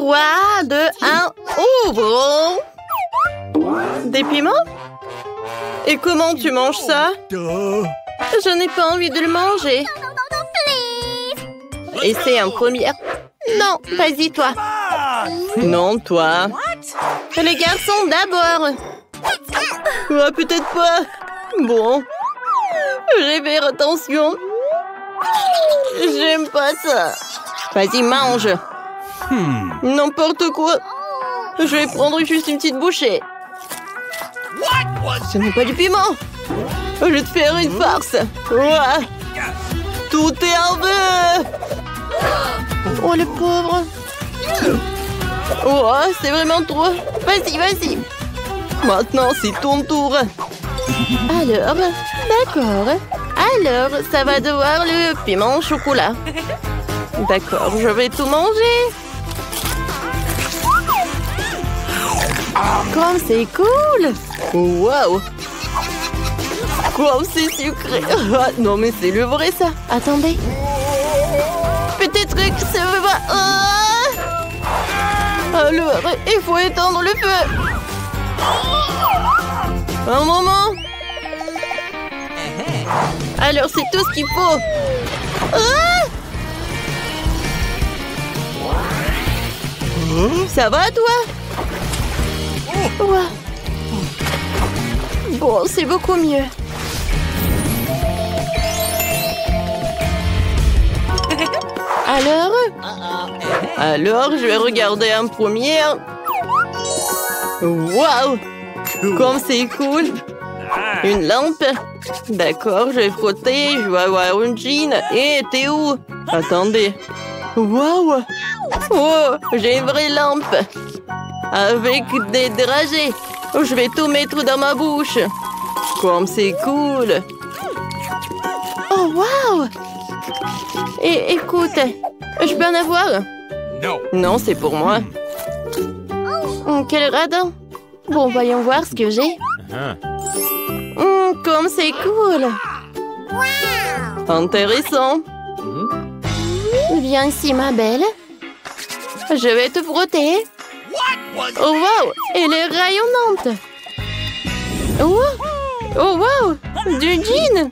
3, 2, 1, ouvre! Des piments? Et comment tu manges ça? Je n'ai pas envie de le manger. Essaie en première. Non, vas-y toi. Non, toi. Les garçons d'abord. Ah, peut-être pas. Bon. Je vais faire attention. J'aime pas ça. Vas-y, mange. N'importe quoi. Je vais prendre juste une petite bouchée. Ce n'est pas du piment. Je vais te faire une farce. Ouah. Tout est en feu. Oh, le pauvre. Oh, c'est vraiment trop. Vas-y, vas-y. Maintenant, c'est ton tour. Alors, d'accord. Alors, ça va devoir le piment au chocolat. D'accord, je vais tout manger. Comme c'est cool. Waouh. Comme c'est sucré. Ah, non, mais c'est le vrai, ça. Attendez. Peut-être que ça va... Alors, il faut éteindre le feu. Un moment. Alors, c'est tout ce qu'il faut. Ça va, toi? Ouais. Bon, c'est beaucoup mieux. Alors, je vais regarder un premier. Waouh! Comme c'est cool! Une lampe. D'accord, je vais frotter, je vais avoir une jean. Et t'es où? Attendez. Waouh! Oh, j'ai une vraie lampe. Avec des dragées. Je vais tout mettre dans ma bouche. Comme c'est cool! Oh, waouh! Et écoute, je peux en avoir? Non, c'est pour moi. Quel radin! Bon, voyons voir ce que j'ai. Comme c'est cool! Intéressant! Viens ici, ma belle. Je vais te frotter. Oh, wow! Elle est rayonnante! Oh, oh wow! Du jean!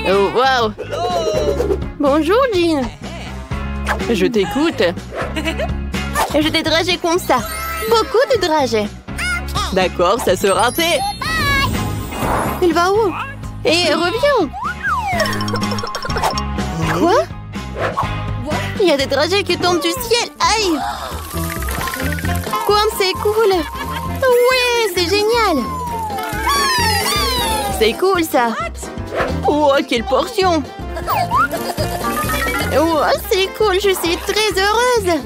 Oh, wow! Bonjour, Jean! Je t'écoute. Je t'ai dragé comme ça. Beaucoup de dragées. D'accord, ça sera fait. Il va où? Et reviens. Quoi? Il y a des dragées qui tombent du ciel. Aïe! Comme c'est cool! Ouais, c'est génial! C'est cool, ça! Oh, quelle portion! Oh, c'est cool, je suis très heureuse!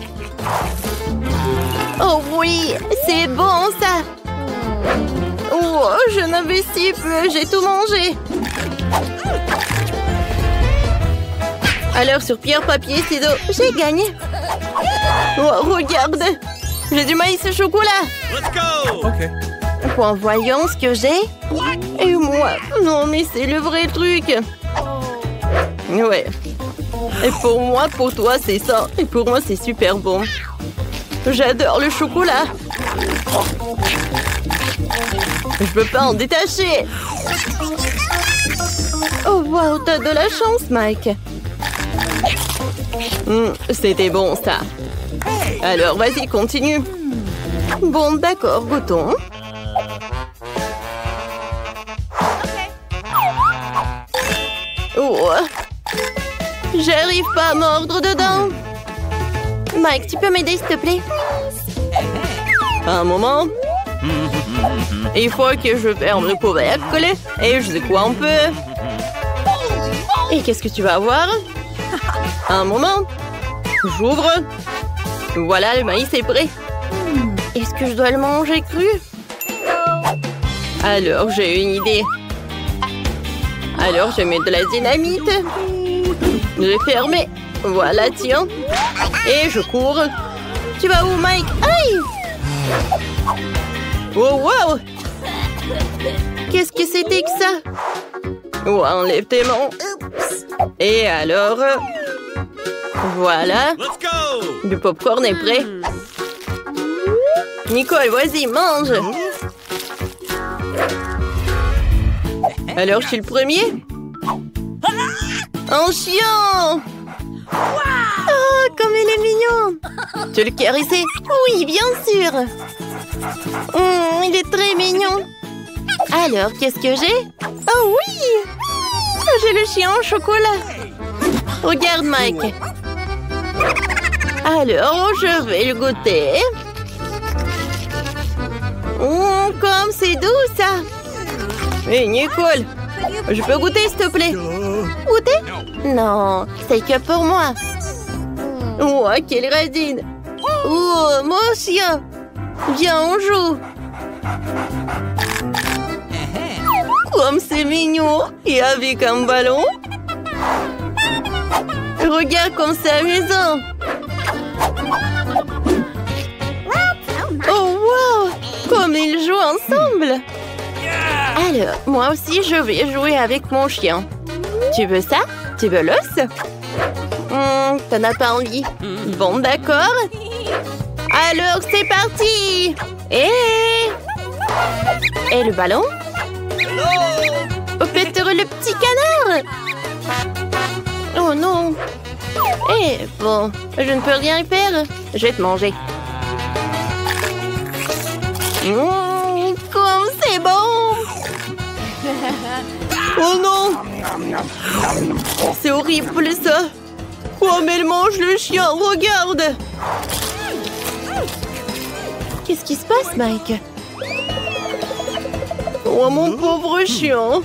Oh oui, c'est bon, ça! Oh, je n'avais si peu, j'ai tout mangé! Alors, sur pierre, papier, ciseaux, j'ai gagné! Oh, regarde! J'ai du maïs au chocolat! Let's go! Okay. Bon, voyons ce que j'ai. Et moi, non, mais c'est le vrai truc. Ouais. Et pour moi, pour toi, c'est ça. Et pour moi, c'est super bon. J'adore le chocolat. Je peux pas en détacher. Oh, wow, t'as de la chance, Mike. C'était bon, ça. Alors, vas-y, continue. Bon, d'accord, goûtons. Oh, j'arrive pas à mordre dedans. Mike, tu peux m'aider, s'il te plaît? Un moment. Il faut que je ferme le couvercle et je secoue un peu. Et qu'est-ce que tu vas avoir? Un moment. J'ouvre. Voilà, le maïs est prêt. Est-ce que je dois le manger cru? Alors, j'ai une idée. Alors, je mets de la dynamite. Je vais fermer. Voilà, tiens. Et je cours. Tu vas où, Mike? Aïe! Oh, wow! Qu'est-ce que c'était que ça? Oh, enlève tes mains. Et alors... Voilà. Le popcorn est prêt. Nicole, vas-y, mange. Alors, je suis le premier. Un chien. Oh, comme il est mignon. Tu veux le caresser? Oui, bien sûr. Il est très mignon. Alors, qu'est-ce que j'ai? Oh oui! J'ai le chien au chocolat. Regarde, Mike. Alors, je vais le goûter. Comme c'est doux, ça. Hé, Nicole, je peux goûter, s'il te plaît? Goûter? Non, c'est que pour moi. Oh, quelle radine. Oh, mon chien. Viens, on joue. Comme c'est mignon. Et avec un ballon. Regarde comme c'est amusant. Oh, wow. Comme ils jouent ensemble. Alors, moi aussi, je vais jouer avec mon chien. Tu veux ça? Tu veux l'os? T'en as pas envie. Bon, d'accord. Alors, c'est parti. Et le ballon? Oh, peut-être le petit canard. Oh non. Bon, je ne peux rien faire. Je vais te manger. Comme c'est bon. Oh non. C'est horrible ça. Oh, mais elle mange le chien, regarde. Qu'est-ce qui se passe, Mike? Oh, mon pauvre chien.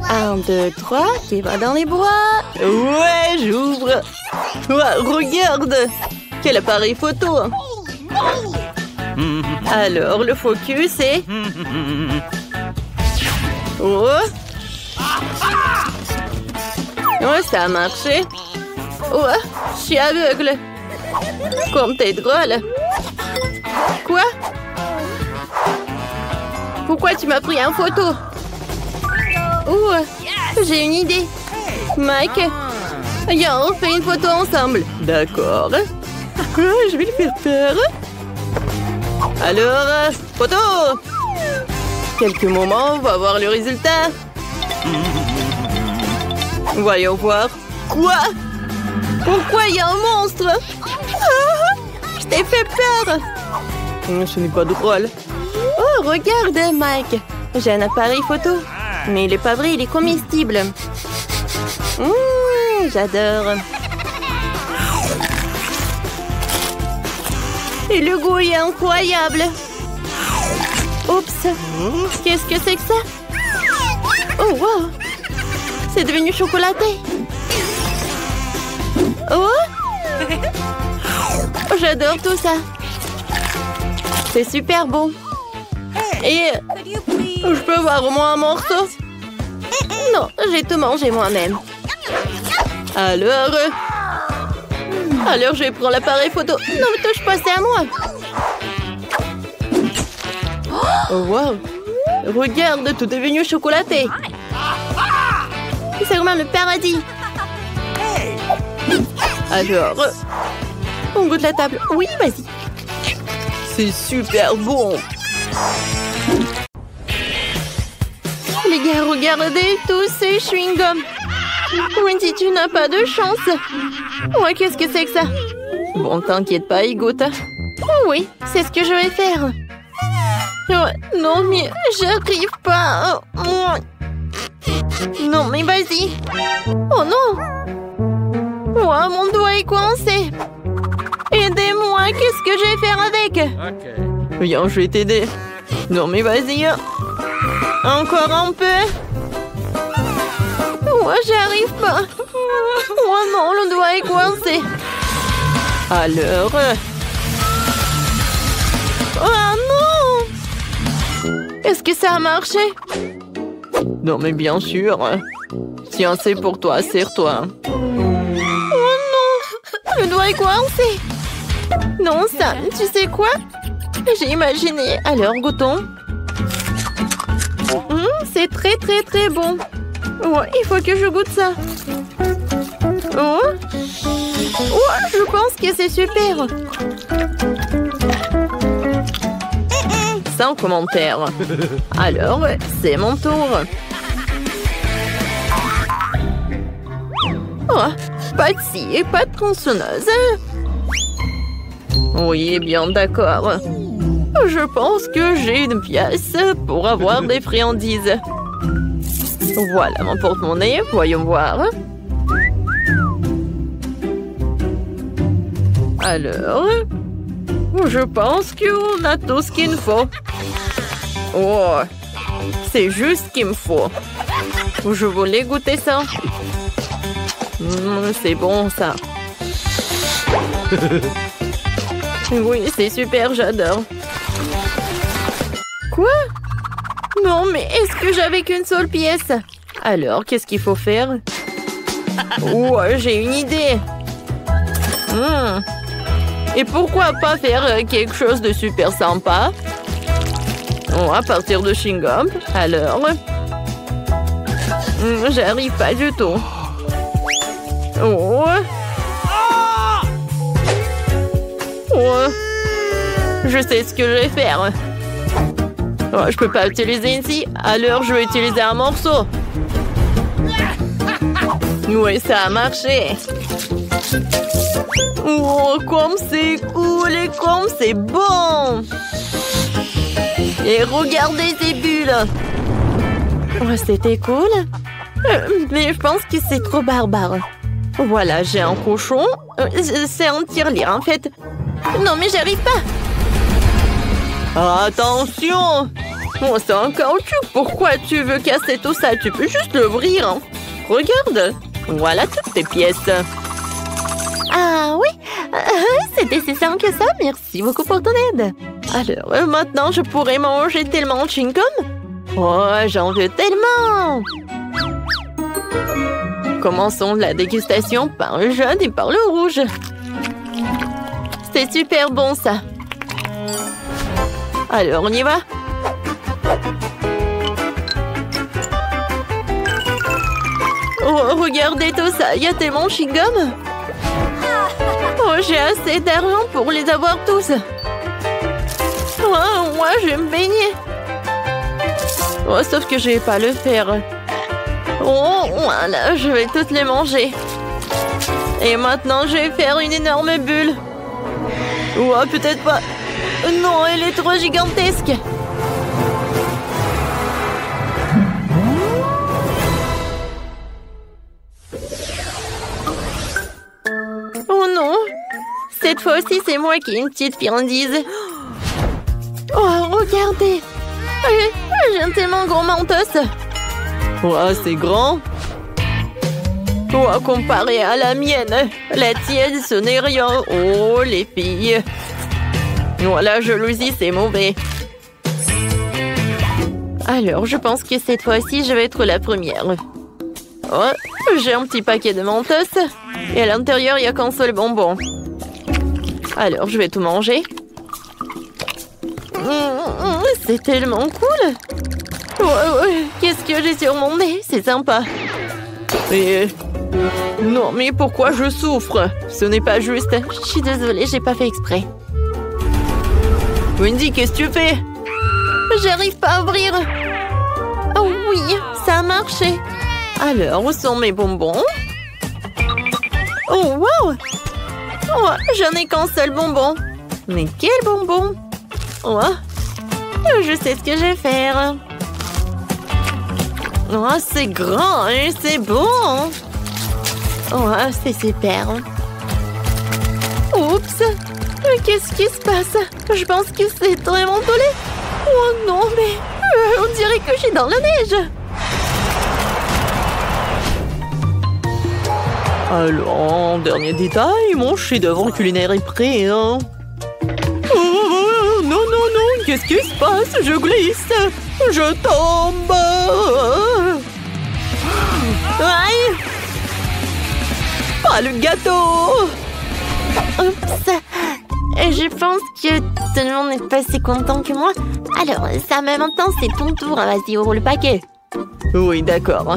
1, 2, 3, qui va dans les bras. Ouais, j'ouvre. Ouais, regarde. Quel appareil photo. Alors, le focus est... Oh. Oh, ça a marché. Oh, je suis aveugle. Comme t'es drôle. Quoi? Pourquoi tu m'as pris en photo? Oh, j'ai une idée. Mike, viens, on fait une photo ensemble. D'accord. Je vais le faire faire. Alors, photo. Quelques moments, on va voir le résultat. Voyons voir. Quoi? Pourquoi il y a un monstre? Je t'ai fait peur. Ce n'est pas drôle. Oh, regarde, Mike. J'ai un appareil photo. Mais il n'est pas vrai, il est comestible. J'adore. Et le goût est incroyable. Oups. Qu'est-ce que c'est que ça? Oh, wow. C'est devenu chocolaté. Oh. J'adore tout ça. C'est super bon. Et je peux avoir au moins un morceau? Non, j'ai tout mangé moi-même. Alors, je prends l'appareil photo. Non, ne touche pas, c'est à moi. Oh, wow. Regarde, tout est devenu chocolaté. C'est vraiment le paradis. Alors, on goûte la table. Oui, vas-y. C'est super bon. Les gars, regardez tous ces chewing-gums. Wendy, tu n'as pas de chance. Ouais, qu'est-ce que c'est que ça? Bon, t'inquiète pas, il goûte. Oh oui, c'est ce que je vais faire. Ouais, non, mais j'arrive pas. Non, mais vas-y. Oh non. Oh, mon doigt est coincé. Aidez-moi, qu'est-ce que je vais faire avec? Viens, je vais t'aider. Non, mais vas-y. Encore un peu. Oh, j'arrive pas. Oh non, le doigt est coincé. Alors... Oh non! Est-ce que ça a marché? Non, mais bien sûr. Tiens, c'est pour toi, serre-toi. Oh non! Le doigt est coincé. Non, ça, tu sais quoi? J'ai imaginé. Alors, goûtons. C'est très, très, très bon. Ouais, il faut que je goûte ça. Oh! Ouais, je pense que c'est super. Sans commentaire. Alors, c'est mon tour. Oh, pas de scie et pas de tronçonneuse. Oui, bien d'accord. Je pense que j'ai une pièce pour avoir des friandises. Voilà mon porte-monnaie, voyons voir. Alors, je pense qu'on a tout ce qu'il nous faut. Oh, c'est juste ce qu'il me faut. Je voulais goûter ça. C'est bon ça. Oui, c'est super, j'adore. Quoi? Non, mais est-ce que j'avais qu'une seule pièce? Alors, qu'est-ce qu'il faut faire? Oh, j'ai une idée. Et pourquoi pas faire quelque chose de super sympa? Oh, à partir de chewing-gum. Alors, j'arrive pas du tout. Oh. Oh. Je sais ce que je vais faire. Oh, je peux pas utiliser une scie, alors je vais utiliser un morceau. Oui, ça a marché. Oh, comme c'est cool et comme c'est bon. Et regardez ces bulles. Oh, c'était cool. Mais je pense que c'est trop barbare. Voilà, j'ai un cochon. C'est un tirelire, en fait. Non, mais j'arrive pas. Attention! Oh, c'est un caoutchouc. Pourquoi tu veux casser tout ça? Tu peux juste l'ouvrir. Hein. Regarde. Voilà toutes tes pièces. Ah oui, c'était si simple que ça. Merci beaucoup pour ton aide. Alors, maintenant, je pourrais manger tellement de chewing-gum. Oh, j'en veux tellement. Commençons la dégustation par le jaune et par le rouge. C'est super bon, ça. Alors, on y va? Oh, regardez tout ça. Il y a tellement de chewing-gum. Oh, j'ai assez d'argent pour les avoir tous. Oh, moi, je vais me baigner. Oh, sauf que je vais pas le faire. Oh, voilà, je vais toutes les manger. Et maintenant, je vais faire une énorme bulle. Oh, peut-être pas. Non, elle est trop gigantesque. Oh non. Cette fois-ci, c'est moi qui ai une petite friandise. Oh, regardez. J'ai un tellement gros mentos. Oh, c'est grand. Oh, comparé à la mienne, la tienne, ce n'est rien. Oh, les filles. Oh, la jalousie, c'est mauvais. Alors, je pense que cette fois-ci, je vais être la première. Oh, j'ai un petit paquet de mentos. Et à l'intérieur, il n'y a qu'un seul bonbon. Alors, je vais tout manger. C'est tellement cool. Qu'est-ce que j'ai sur mon nez? C'est sympa. Et... Non, mais pourquoi je souffre? Ce n'est pas juste. Je suis désolée, j'ai pas fait exprès. Wendy, qu'est-ce que tu fais? J'arrive pas à ouvrir. Oh oui, ça a marché. Alors, où sont mes bonbons? Oh, wow! Oh, j'en ai qu'un seul bonbon. Mais quel bonbon? Oh, je sais ce que je vais faire. Oh, c'est grand et c'est bon. Oh, c'est super. Oups! Qu'est-ce qui se passe? Je pense que c'est vraiment collé. Oh non, mais on dirait que je suis dans la neige. Alors, dernier détail, mon chef-d'œuvre culinaire est prêt. Hein? Oh, non, non, non, qu'est-ce qui se passe? Je glisse. Je tombe. Aïe! Pas le gâteau! Oups! Je pense que tout le monde n'est pas si content que moi. Alors, ça, mais maintenant, c'est ton tour. Vas-y, ouvre le paquet. Oui, d'accord.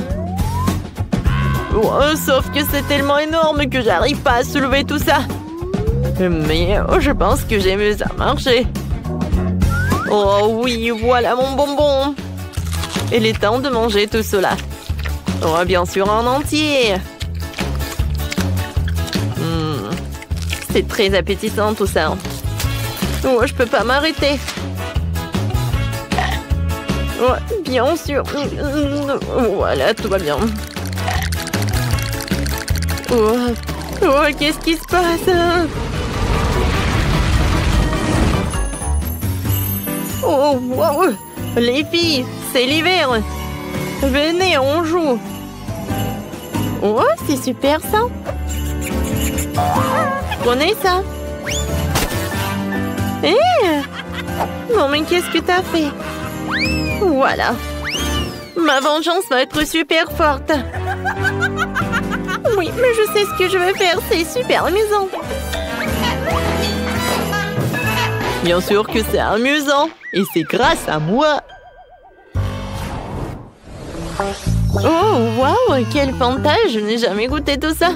Oh, sauf que c'est tellement énorme que j'arrive pas à soulever tout ça. Mais je pense que j'ai vu ça marcher. Oh oui, voilà mon bonbon. Il est temps de manger tout cela. Oh, bien sûr en entier. C'est très appétissant tout ça. Oh, je peux pas m'arrêter. Oh, bien sûr. Voilà, tout va bien. Oh, oh, qu'est-ce qui se passe? Oh, wow. Les filles, c'est l'hiver. Venez, on joue. Oh, c'est super ça. Prenez ça. Eh! Non, mais qu'est-ce que t'as fait? Voilà. Ma vengeance va être super forte. Oui, mais je sais ce que je veux faire. C'est super amusant. Bien sûr que c'est amusant. Et c'est grâce à moi. Oh, waouh, quel Fanta. Je n'ai jamais goûté tout ça.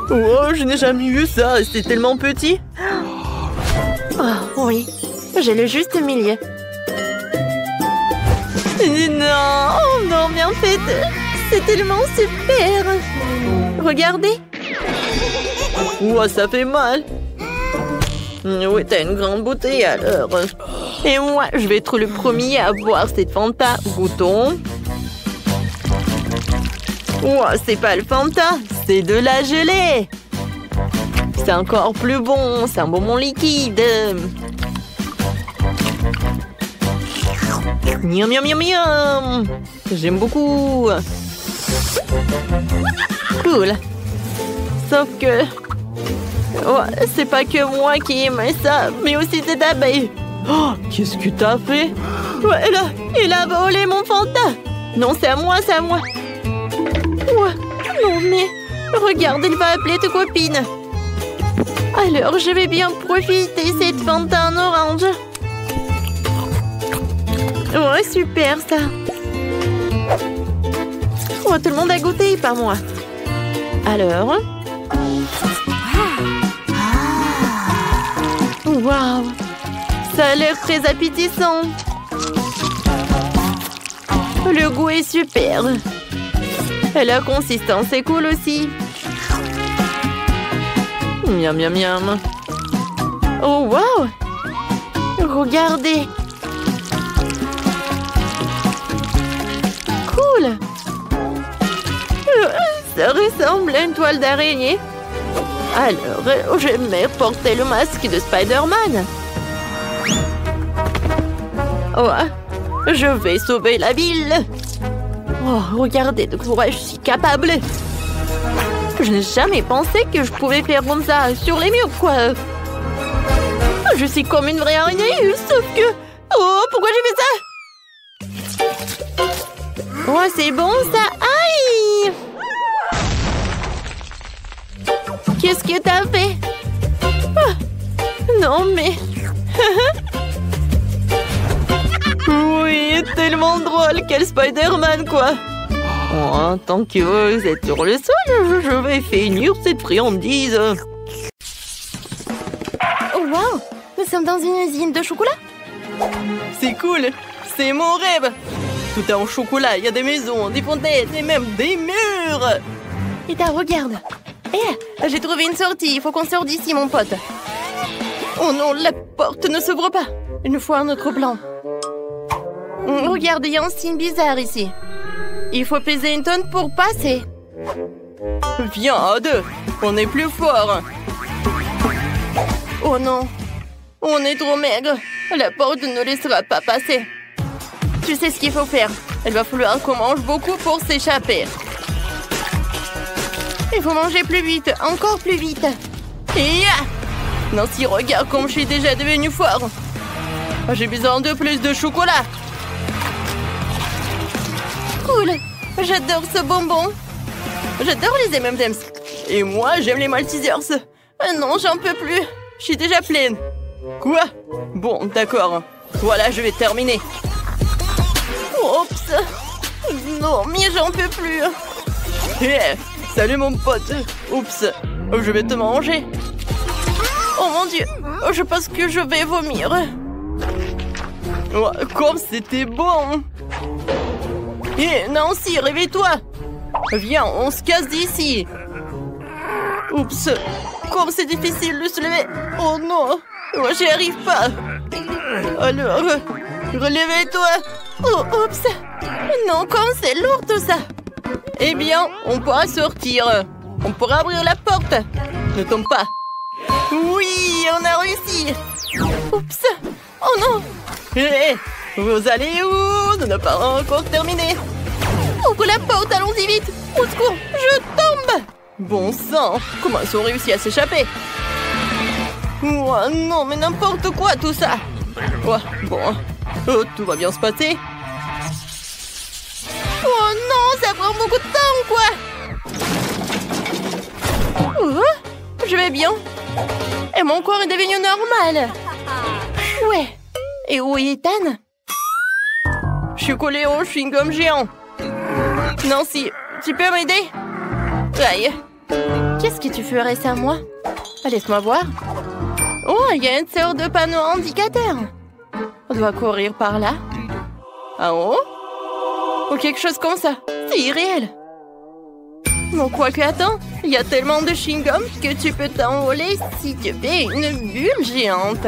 Oh, je n'ai jamais vu ça. C'est tellement petit. Oh, oui. J'ai le juste milieu. Non, oh non, mais en fait, c'est tellement super. Regardez. Ouah, ça fait mal. Oui, t'as une grande bouteille alors. Et moi, je vais être le premier à boire cette Fanta. Goûtons. Ouah, c'est pas le Fanta, c'est de la gelée. C'est encore plus bon, c'est un bonbon liquide. Miam, miam, miam, miam. J'aime beaucoup. Cool. Sauf que... Oh, c'est pas que moi qui aime ça, mais aussi cette abeille. Oh, qu'est-ce que t'as fait? Ouais, il a volé mon Fanta. Non, c'est à moi, c'est à moi. Ouais. Non, mais... Regarde, il va appeler tes copines. Alors, je vais bien profiter cette Fanta en orange. Ouais, super ça. Oh, tout le monde a goûté, pas moi. Alors... Waouh! Ça a l'air très appétissant. Le goût est super. Et la consistance est cool aussi. Miam, miam, miam. Oh, waouh! Regardez. Cool. Ça ressemble à une toile d'araignée. Alors, j'aimerais porter le masque de Spider-Man. Oh, je vais sauver la ville. Oh, regardez de quoi je suis capable. Je n'ai jamais pensé que je pouvais faire comme ça sur les murs, quoi. Je suis comme une vraie araignée, sauf que... Oh, pourquoi j'ai fait ça? Oh, c'est bon, ça. Aïe! Qu'est-ce que t'as fait? Oh, non, mais... Oui, tellement drôle. Quel Spider-Man, quoi. Oh, tant que vous êtes sur le sol, je vais finir cette friandise. Oh, wow! Nous sommes dans une usine de chocolat. C'est cool. C'est mon rêve. Tout est en chocolat. Il y a des maisons, des fontaines et même des murs. Et regarde. Eh, j'ai trouvé une sortie. Il faut qu'on sorte d'ici, mon pote. Oh non, la porte ne s'ouvre pas. Il nous faut un autre plan. Regarde, il y a un signe bizarre ici. Il faut peser une tonne pour passer. Viens, à deux. On est plus fort. Oh non. On est trop maigre. La porte ne nous laissera pas passer. Tu sais ce qu'il faut faire. Il va falloir qu'on mange beaucoup pour s'échapper. Il faut manger plus vite, encore plus vite. Et Nancy, regarde comme je suis déjà devenue fort. J'ai besoin de plus de chocolat. Cool. J'adore ce bonbon. J'adore les M&M's. Et moi, j'aime les Maltesers. Non, j'en peux plus. Je suis déjà pleine. Quoi? Bon, d'accord. Voilà, je vais terminer. Oups. Non, mais j'en peux plus. Hé, salut mon pote. Oups, je vais te manger. Oh mon Dieu, je pense que je vais vomir. Oh, comme c'était bon. Hé, Nancy, réveille-toi. Viens, on se casse d'ici. Oups, comme c'est difficile de se lever. Oh non, moi j'y arrive pas. Alors, relevez-toi. Oh, oups. Non, comme c'est lourd tout ça. Eh bien, on pourra sortir. On pourra ouvrir la porte. Ne tombe pas. Oui, on a réussi. Oups. Oh non. Hé, vous allez où? Nous n'avons pas encore terminé. Ouvre la porte, allons-y vite. Au secours, je tombe. Bon sang, comment ils ont réussi à s'échapper? Oh non, mais n'importe quoi tout ça. Oh, bon, oh, tout va bien se passer. Oh non, ça prend beaucoup de temps, quoi. Oh, je vais bien. Et mon corps est devenu normal. Ouais. Et où est Ethan? Je suis collée au chewing-gum géant. Nancy, tu peux m'aider? Aïe. Qu'est-ce que tu ferais sans moi? Laisse-moi voir. Oh, il y a une sorte de panneau indicateur. On doit courir par là. En haut? Ou quelque chose comme ça. C'est irréel. Bon, quoique, attends. Il y a tellement de chewing-gum que tu peux t'envoler si tu fais une bulle géante.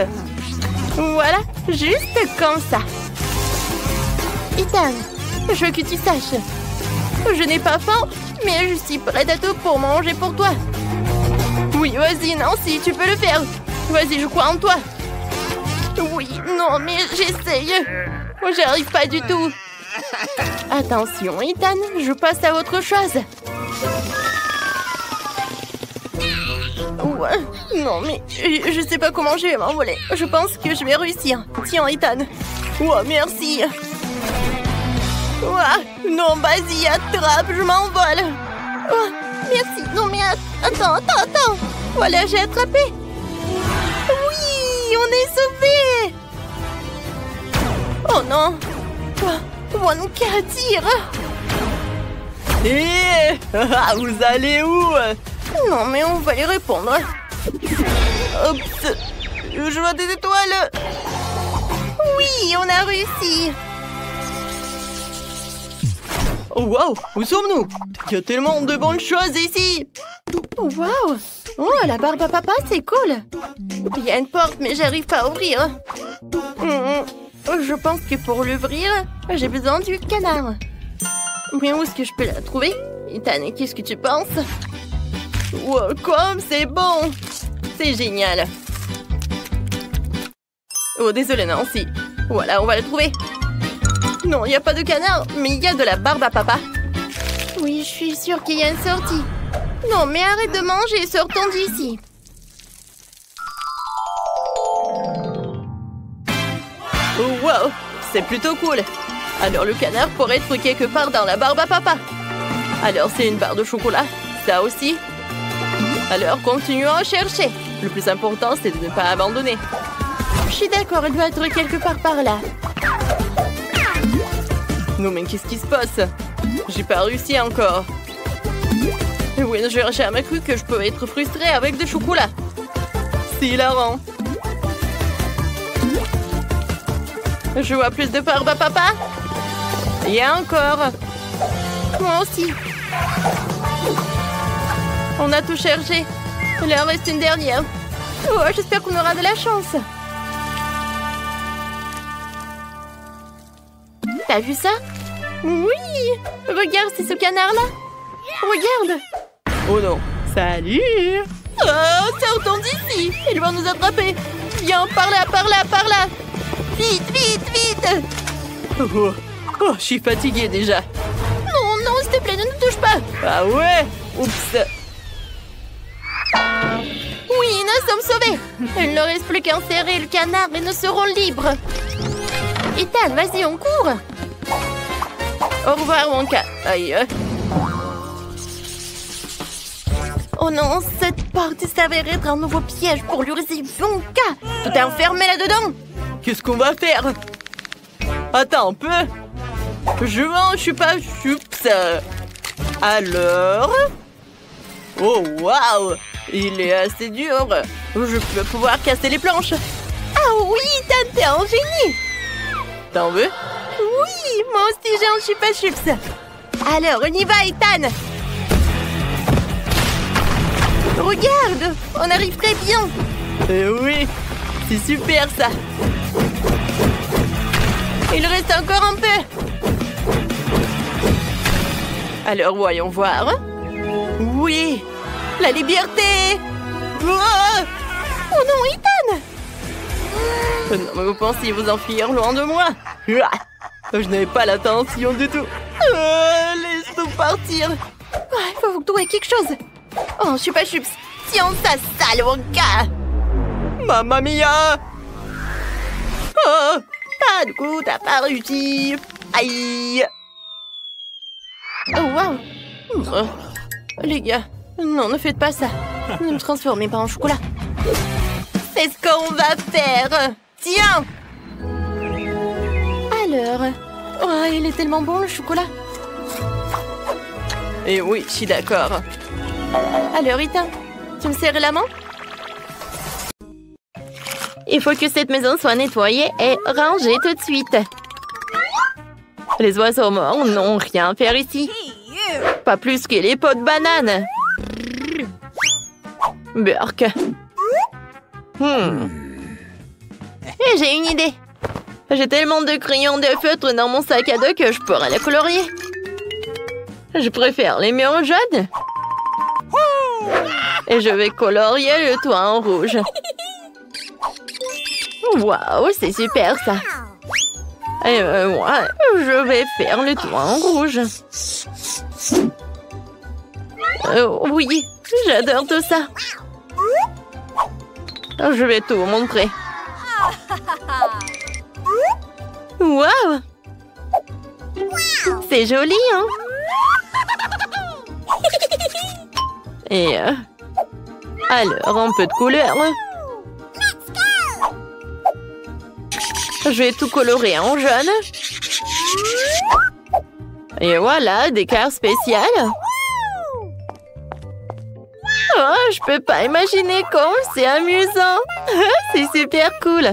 Voilà, juste comme ça. Ethan, je veux que tu saches. Je n'ai pas faim, mais je suis prête à tout pour manger pour toi. Oui, vas-y, Nancy, tu peux le faire. Vas-y, je crois en toi. Oui, non, mais j'essaye. J'y arrive pas du tout. Attention, Ethan, je passe à autre chose. Ouais, non, mais je sais pas comment je vais m'envoler. Je pense que je vais réussir. Tiens, Ethan. Oh, merci. Oh, non, vas-y, attrape, je m'envole. Oh, merci. Non, mais attends. Voilà, j'ai attrapé. Oui, on est sauvés. Oh non. Oh non, qu'à dire. Hé, vous allez où? Non, mais on va y répondre. Oups, je vois des étoiles. Oui, on a réussi. Oh, wow, où sommes-nous? Il y a tellement de bonnes choses ici. Oh, wow. Oh, la barbe à papa, c'est cool. Il y a une porte, mais j'arrive pas à ouvrir. Je pense que pour l'ouvrir, j'ai besoin du canard. Mais où est-ce que je peux la trouver? Ethan, qu'est-ce que tu penses? Wow, comme c'est bon! C'est génial! Oh, désolé, Nancy. Voilà, on va le trouver. Non, il n'y a pas de canard, mais il y a de la barbe à papa. Oui, je suis sûre qu'il y a une sortie. Non, mais arrête de manger, sortons d'ici. Oh, wow! C'est plutôt cool. Alors, le canard pourrait être quelque part dans la barbe à papa. Alors, c'est une barre de chocolat. Ça aussi. Alors, continuons à chercher. Le plus important, c'est de ne pas abandonner. Je suis d'accord, elle doit être quelque part par là. Non, mais qu'est-ce qui se passe? J'ai pas réussi encore. Oui, j'aurais jamais cru que je pouvais être frustrée avec des chocolats. C'est hilarant. Je vois plus de barbe à papa. Et encore. Moi aussi. On a tout cherché. Il en reste une dernière. Oh, j'espère qu'on aura de la chance. T'as vu ça? Oui! Regarde, c'est ce canard-là. Regarde. Oh non. Salut. Oh, sortons d'ici. Ils vont nous attraper. Viens, par là. Vite. Oh, je suis fatiguée déjà. Non, s'il te plaît, ne nous touche pas. Ah ouais? Oups. Oui, nous sommes sauvés. Il ne reste plus qu'à enserrer le canard et nous serons libres. Ethan, vas-y, on court. Au revoir, Wonka. Aïe. Oh non, cette porte s'avère être un nouveau piège pour l'urser Wonka. Tout est enfermé là-dedans. Qu'est-ce qu'on va faire? Attends un peu. Je suis pas... Oups. Alors? Oh, waouh! Il est assez dur. Je vais pouvoir casser les planches. Ah oui, Ethan, t'es un génie! T'en veux? Oui, moi aussi j'ai un Chupa Chups. Alors, on y va, Ethan! Regarde, on arrive très bien. Oui, c'est super ça. Il reste encore un peu. Alors, voyons voir. Oui, la liberté. Oh non, Ethan! Non, mais vous pensiez vous enfuir loin de moi? Je n'avais pas l'intention du tout. Laisse-nous partir. Il faut que tu aies quelque chose. Oh, Chupa Chups. Tiens ça, sale Wonka. Mamma mia. Oh, pas de coup, t'as pas réussi. Aïe. Oh, waouh. Les gars, non, ne faites pas ça. Ne me transformez pas en chocolat. C'est ce qu'on va faire. Tiens. Alors, oh, il est tellement bon le chocolat. Et oui, je suis d'accord. Alors, Ethan, tu me serres la main? Il faut que cette maison soit nettoyée et rangée tout de suite. Les oiseaux morts n'ont rien à faire ici. Pas plus que les pots de banane. Burk. Et j'ai une idée. J'ai tellement de crayons de feutre dans mon sac à dos que je pourrais les colorier. Je préfère les murs jaunes. Et je vais colorier le toit en rouge. Waouh, c'est super ça. Et moi, je vais faire le toit en rouge. Oui, j'adore tout ça. Je vais tout vous montrer. Waouh! C'est joli, hein? Et alors, un peu de couleur. Je vais tout colorer en jaune. Et voilà, des cartes spéciales. Oh, je peux pas imaginer comme c'est amusant. C'est super cool.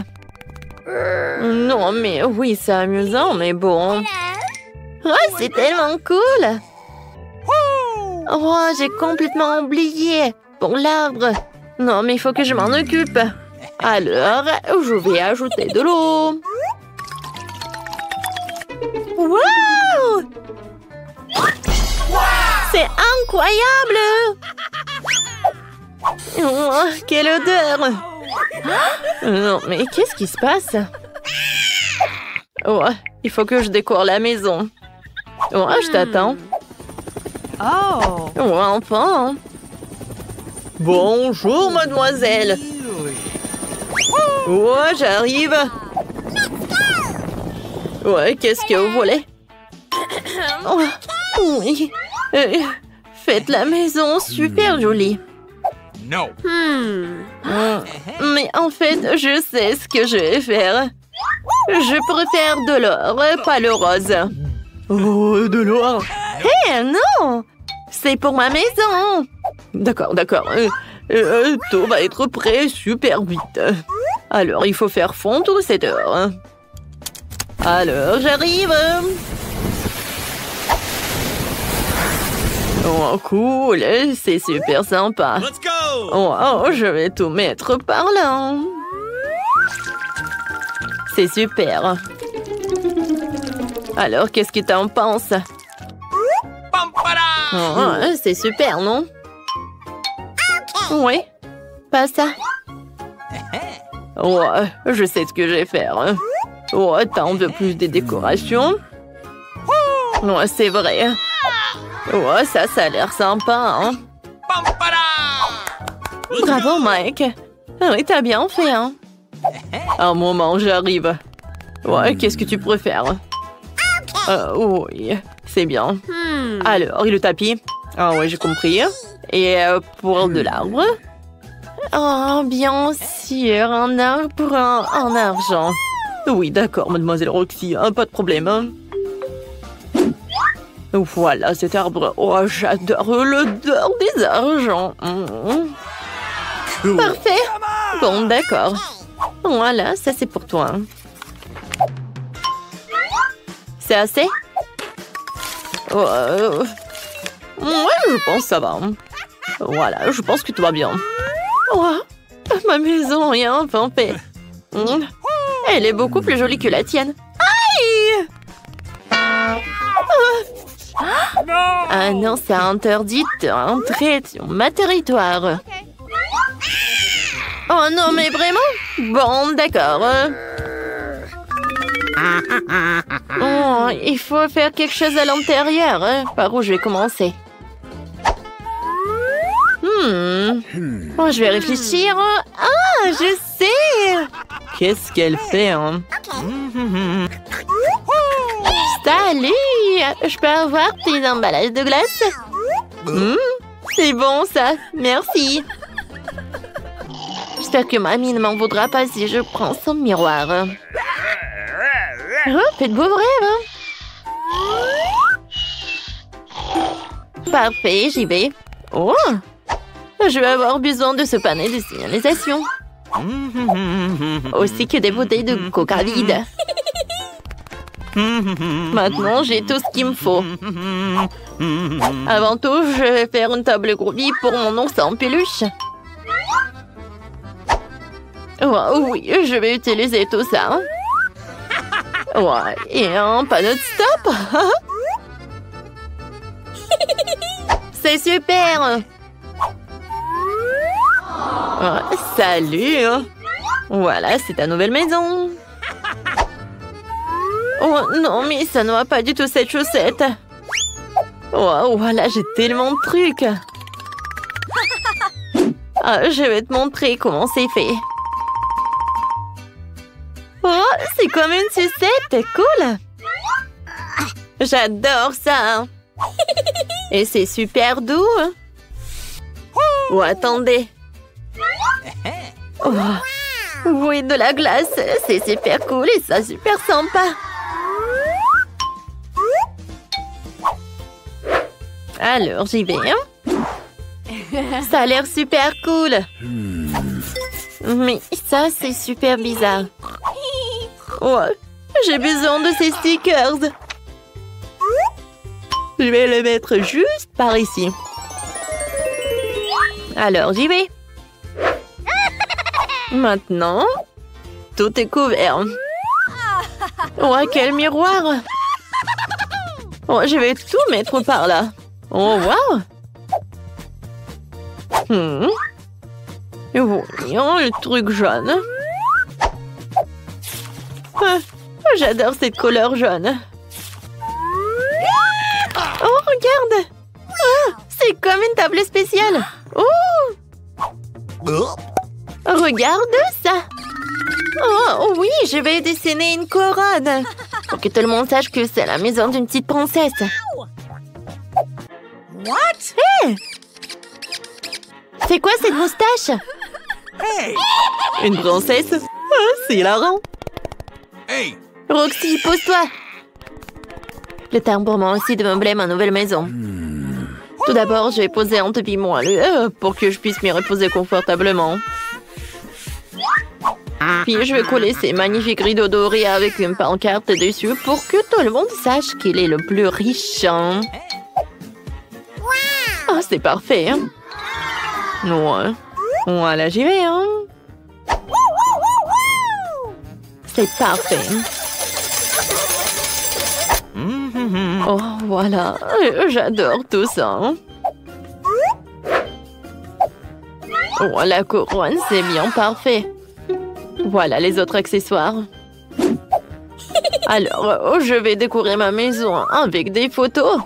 Non, mais oui, c'est amusant, mais bon. Oh, c'est tellement cool. Oh, j'ai complètement oublié. Pour l'arbre. Non, mais il faut que je m'en occupe. Alors, je vais ajouter de l'eau. Wow! C'est incroyable! Oh, quelle odeur! Non, mais qu'est-ce qui se passe? Oh, il faut que je décore la maison. Oh, je t'attends. Oh, enfin. Bonjour, mademoiselle. Oh, j'arrive. Ouais, qu'est-ce que vous voulez? Oh, oui. Faites la maison super jolie. No. Mais en fait, je sais ce que je vais faire. Je préfère de l'or, pas le rose. Oh, de l'or. Hé, non! C'est pour ma maison. D'accord, d'accord. Tout va être prêt super vite. Alors, il faut faire fondre cette or. Alors, j'arrive. Oh, cool. C'est super sympa. Let's go. Oh, je vais tout mettre par là. C'est super. Alors, qu'est-ce que t'en penses? Oh, c'est super, non? Oui, pas ça. Oh, je sais ce que je vais faire. Oh, t'en veux plus des décorations? Oh, c'est vrai. Oh, ça a l'air sympa, hein? Bravo, Mike. Oui, t'as bien fait, hein? Un moment, j'arrive. Ouais, qu'est-ce que tu préfères? Oui, c'est bien. Alors, et le tapis? Ah ouais, j'ai compris. Et pour de l'arbre? Oh, bien sûr, un arbre en argent. Oui, d'accord, mademoiselle Roxy, pas de problème. Voilà cet arbre. Oh, j'adore l'odeur des argents. Parfait. Bon, d'accord. Voilà, ça c'est pour toi. C'est assez? Ouais, je pense que ça va. Voilà, je pense que tout va bien. Oh, ma maison est enfin faite. Elle est beaucoup plus jolie que la tienne. Aïe! Ah non, c'est interdit d'entrer sur ma territoire. Oh non, mais vraiment? Bon, d'accord. Oh, il faut faire quelque chose à l'intérieur. Par où je vais commencer? Oh, je vais réfléchir. Ah, je sais! Qu'est-ce qu'elle fait, hein? Salut! Je peux avoir tes emballages de glace? C'est bon, ça. Merci. J'espère que mamie ne m'en voudra pas si je prends son miroir. Oh, faites beau rêve. Parfait, j'y vais. Oh! Je vais avoir besoin de ce panneau de signalisation. Aussi que des bouteilles de coca vide. Maintenant, j'ai tout ce qu'il me faut. Avant tout, je vais faire une table groupie pour mon ours en peluche. Oh, oui, je vais utiliser tout ça. Ouais, et un panneau de stop. C'est super. Oh, salut. Voilà, c'est ta nouvelle maison. Oh non, mais ça ne va pas du tout cette chaussette. Oh, voilà, j'ai tellement de trucs. Ah, je vais te montrer comment c'est fait. Oh, c'est comme une sucette, cool. J'adore ça. Et c'est super doux. Oh, attendez. Oh, oui, de la glace, c'est super cool et ça super sympa. Alors, j'y vais. Ça a l'air super cool. Mais ça, c'est super bizarre. Ouais, j'ai besoin de ces stickers. Je vais les mettre juste par ici. Alors, j'y vais. Maintenant, tout est couvert. Oh, quel miroir! Oh, je vais tout mettre par là. Oh, wow! Voyons le truc jaune. J'adore cette couleur jaune. Oh, regarde! C'est comme une table spéciale. Oh! Regarde ça! Oh oui, je vais dessiner une couronne pour que tout le monde sache que c'est la maison d'une petite princesse. What? Hey! C'est quoi cette moustache? Hey! Une princesse? C'est hilarant. Hey! Roxy, pose-toi. Le temps pour moi aussi de meubler ma nouvelle maison. Tout d'abord, je vais poser un tapis moelleux pour que je puisse m'y reposer confortablement. Puis je vais coller ces magnifiques rideaux dorés avec une pancarte dessus pour que tout le monde sache qu'il est le plus riche. Oh, c'est parfait. Ouais. Voilà, j'y vais. C'est parfait. Oh, voilà. J'adore tout ça. Oh, la couronne, c'est bien parfait. Voilà les autres accessoires. Alors, je vais décorer ma maison avec des photos.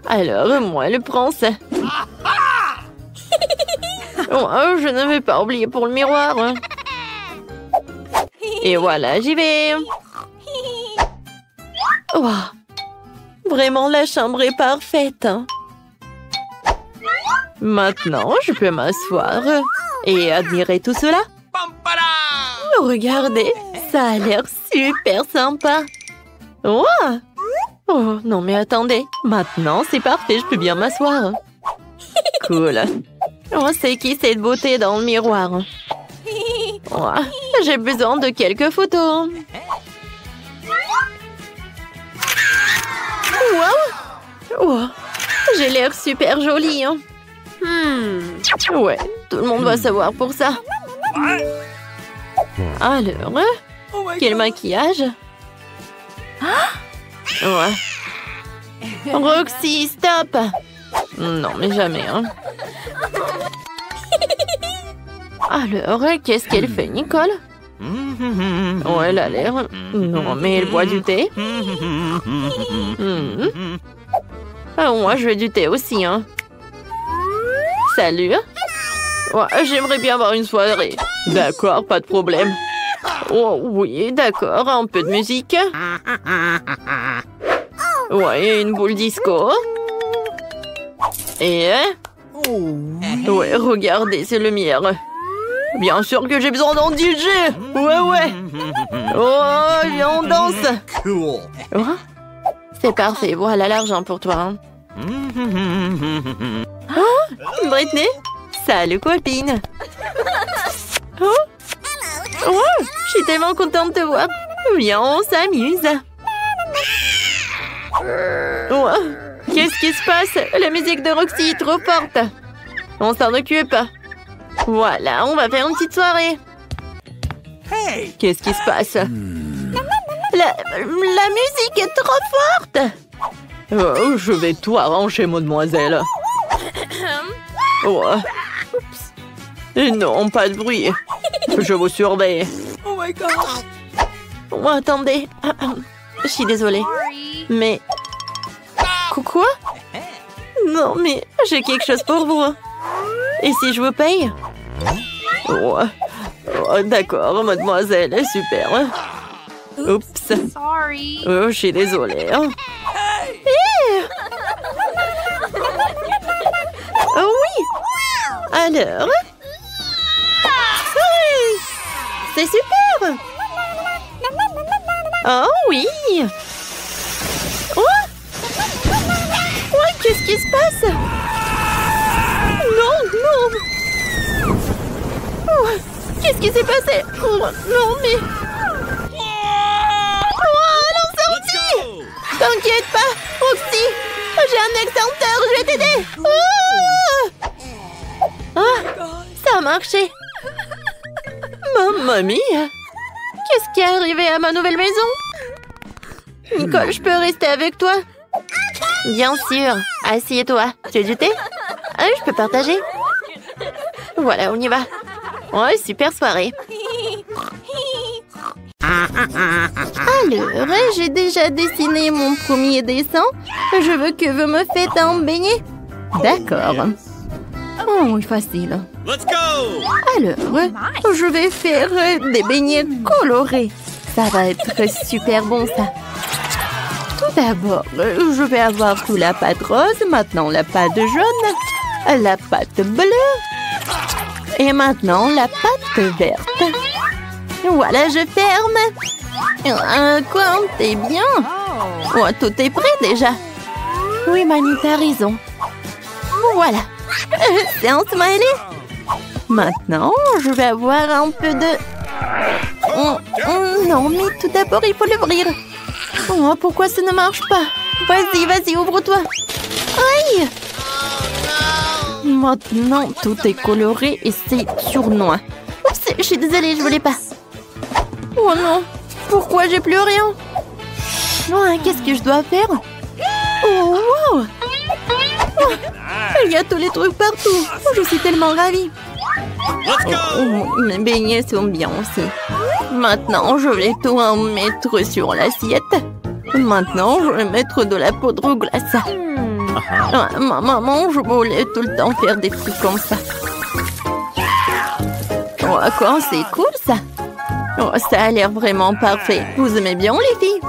Alors, moi, le prince. Oh, je ne vais pas oublier pour le miroir. Et voilà, j'y vais. Oh, vraiment, la chambre est parfaite. Maintenant, je peux m'asseoir et admirer tout cela. Regardez, ça a l'air super sympa. Oh, Oh, non mais attendez. Maintenant, c'est parfait, je peux bien m'asseoir. Cool. Oh, c'est qui cette beauté dans le miroir? Oh, j'ai besoin de quelques photos. Wow! Oh, j'ai l'air super jolie. Hein. Ouais, tout le monde va savoir pour ça. Alors, quel maquillage? Ouais. Roxy, stop! Non, mais jamais, hein. Alors, qu'est-ce qu'elle fait, Nicole? Oh, elle a l'air... Non, mais elle boit du thé. Ah, moi, je veux du thé aussi, hein. Salut. Ouais, j'aimerais bien avoir une soirée. D'accord, pas de problème. Oh, oui, d'accord, un peu de musique. Ouais, une boule disco. Et... Ouais, regardez, c'est le mien. Bien sûr que j'ai besoin d'un DJ. Ouais. Oh, viens, on danse. Oh, c'est parfait, voilà l'argent pour toi. Hein. Oh, Britney. Salut, copine. Oh, je suis tellement contente de te voir. Viens, on s'amuse. Oh, qu'est-ce qui se passe? La musique de Roxy est trop forte. On s'en occupe. Voilà, on va faire une petite soirée. Qu'est-ce qui se passe? La musique est trop forte. Oh, je vais tout arranger, mademoiselle. Oh. Et non, pas de bruit. Je vous surveille. Oh my God. Oh, attendez. Je suis désolée. Mais... Quoi? Non, mais j'ai quelque chose pour vous. Et si je vous paye? Oh, d'accord, mademoiselle. Super. Oups. Oh, je suis désolée. Oh oui. Alors? C'est super. Oh oui. Oh, qu'est-ce qui se passe? Non. Oh, qu'est-ce qui s'est passé? Oh, non, mais... Oh, l'incendie! T'inquiète pas, Roxy. J'ai un extincteur, je vais t'aider. Ça a marché. Mamma mia! Qu'est-ce qui est arrivé à ma nouvelle maison? Nicole, je peux rester avec toi? Bien sûr. Assieds-toi. Tu veux du thé? Ah, je peux partager. Voilà, on y va. Ouais, super soirée. Alors, j'ai déjà dessiné mon premier dessin. Je veux que vous me faites un beignet. D'accord. Oh, facile. Let's go! Alors, je vais faire des beignets colorés. Ça va être super bon, ça. Tout d'abord, je vais avoir tout la pâte rose, maintenant la pâte jaune, la pâte bleue et maintenant la pâte verte. Voilà, je ferme. Quoi, t'es bien? Oh, tout est prêt déjà. Oui, Mamie, t'as raison. Voilà. C'est un smiley. Maintenant, je vais avoir un peu de... non, mais tout d'abord, il faut l'ouvrir. Oh, pourquoi ça ne marche pas? Vas-y, ouvre-toi. Aïe! Maintenant, tout est coloré et c'est sournois. Oups, je suis désolée, je voulais pas. Oh non, pourquoi j'ai plus rien? Oh, qu'est-ce que je dois faire? Oh, wow! Oh, il y a tous les trucs partout. Oh, je suis tellement ravie. Mes beignets sont bien aussi. Maintenant, je vais tout en mettre sur l'assiette. Maintenant, je vais mettre de la poudre glace. Ma maman, je voulais tout le temps faire des trucs comme ça. Oh, quoi, c'est cool ça. Oh, ça a l'air vraiment parfait. Vous aimez bien les filles?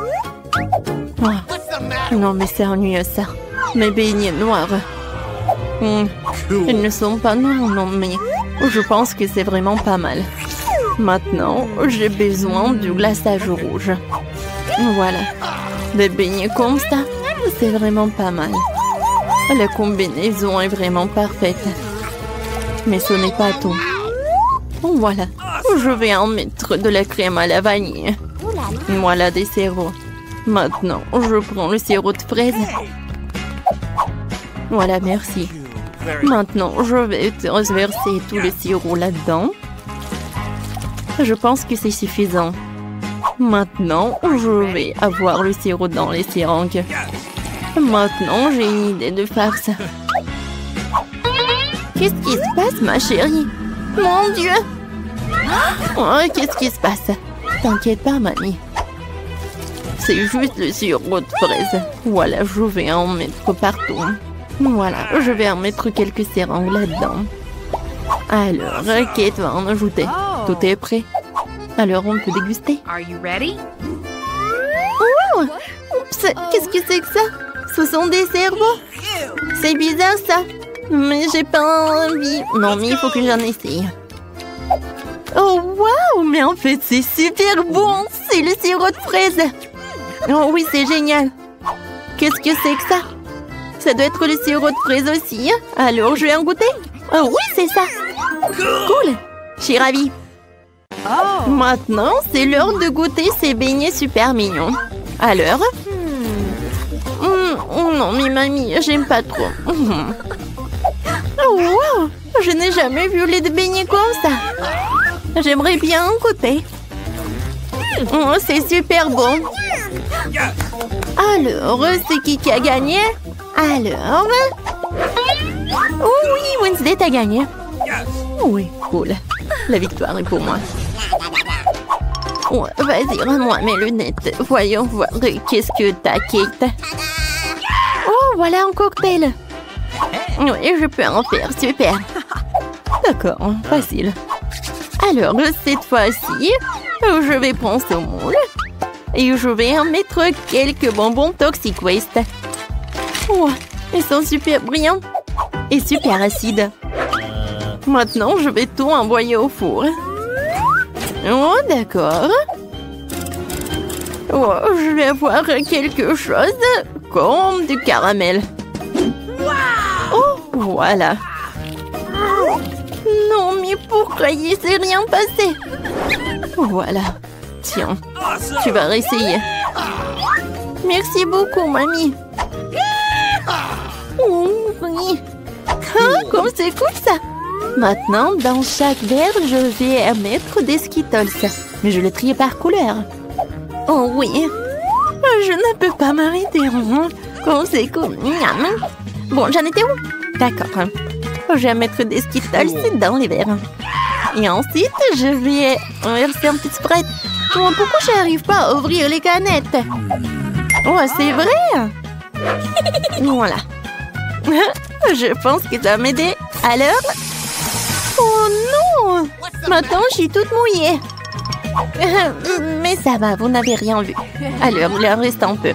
Oh, non, mais c'est ennuyeux ça. Mes beignets noirs. Ils ne sont pas noirs, non, mais je pense que c'est vraiment pas mal. Maintenant, j'ai besoin du glaçage rouge. Voilà. Des beignets comme ça, c'est vraiment pas mal. La combinaison est vraiment parfaite. Mais ce n'est pas tout. Voilà, je vais en mettre de la crème à la vanille. Voilà des sirops. Maintenant, je prends le sirop de fraise. Voilà, merci. Maintenant, je vais transverser tout le sirop là-dedans. Je pense que c'est suffisant. Maintenant, je vais avoir le sirop dans les seringues. Maintenant, j'ai une idée de farce. Qu'est-ce qui se passe, ma chérie? Mon Dieu! Oh, qu'est-ce qui se passe? T'inquiète pas, mamie. C'est juste le sirop de fraise. Voilà, je vais en mettre partout. Voilà, je vais en mettre quelques seringues là-dedans. Alors, Kate va en ajouter. Tout est prêt. Alors, on peut déguster. Oh! Oups, qu'est-ce que c'est que ça? Ce sont des cerveaux. C'est bizarre, ça. Mais j'ai pas envie. Non, mais il faut que j'en essaye. Oh, waouh! Mais en fait, c'est super bon. C'est le sirop de fraise. Oh oui, c'est génial. Qu'est-ce que c'est que ça? Ça doit être le sirop de fraise aussi. Alors, je vais en goûter. Oh oui, c'est ça. Cool. Je suis ravie. Maintenant, c'est l'heure de goûter ces beignets super mignons. Alors? Oh non, mais mamie, j'aime pas trop. Oh, wow! Je n'ai jamais vu les beignets comme ça. J'aimerais bien en goûter. Oh, c'est super bon. Alors, c'est qui a gagné? Alors? Oh oui, Wednesday, t'as gagné. Oui, cool. La victoire est pour moi. Oh, vas-y, rends-moi mes lunettes. Voyons voir qu'est-ce que t'as, Kate. Oh, voilà un cocktail. Oui, je peux en faire, super. D'accord, facile. Alors, cette fois-ci, je vais prendre ce moule et je vais en mettre quelques bonbons Toxic Waste. Oh, ils sont super brillants et super acides. Maintenant, je vais tout envoyer au four. Oh, d'accord. Oh, je vais avoir quelque chose comme du caramel. Oh, voilà. Non, mais pourquoi il s'est rien passé? Voilà. Tiens, tu vas réessayer. Merci beaucoup, mamie. Oh, oui. Ah, comme c'est cool, ça. Maintenant, dans chaque verre, je vais mettre des Skittles. Mais je les trie par couleur. Oh oui. Je ne peux pas m'arrêter. Comme c'est cool. Bon, j'en étais où? D'accord. Je vais mettre des Skittles dans les verres. Et ensuite, je vais verser un petit Sprite. Oh, pourquoi je n'arrive pas à ouvrir les canettes? Oh, c'est vrai? Voilà. Je pense que ça va m'aider. Alors? Oh non! Maintenant, je suis toute mouillée. Mais ça va, vous n'avez rien vu. Alors, il en reste un peu.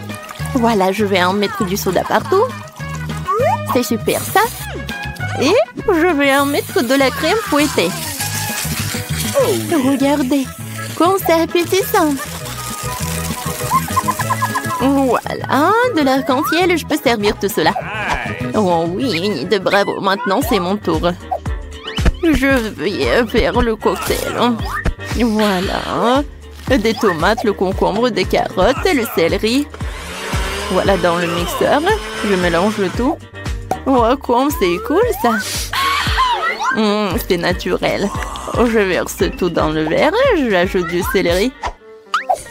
Voilà, je vais en mettre du soda partout. C'est super, ça. Et je vais en mettre de la crème fouettée. Regardez, comme c'est appétissant. Voilà, de l'arc-en-ciel, je peux servir tout cela. Oh oui, de bravo, maintenant c'est mon tour. Je vais faire le cocktail. Voilà, des tomates, le concombre, des carottes, le céleri. Voilà dans le mixeur, je mélange le tout. Oh, comme c'est cool ça. C'est naturel. Je verse tout dans le verre, j'ajoute du céleri.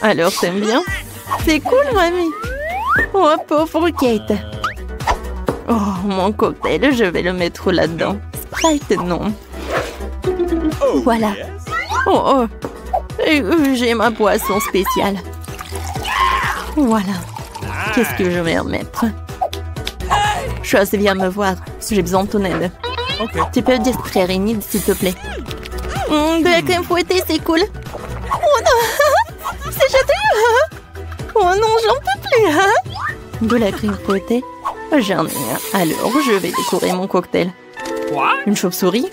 Alors, t'aimes bien? C'est cool, mamie. Oh, pauvre Kate. Oh, mon cocktail, je vais le mettre là-dedans. Sprite, non. Voilà. Oh, oh. J'ai ma boisson spéciale. Voilà. Qu'est-ce que je vais en mettre? Chose, viens me voir. J'ai besoin de ton aide. Tu peux distraire Enid, s'il te plaît. De la crème fouettée, c'est cool. Oh non! C'est châteux! Oh non, j'en peux plus! De la crème fouettée? J'en ai un. Alors, je vais décorer mon cocktail. Une chauve-souris?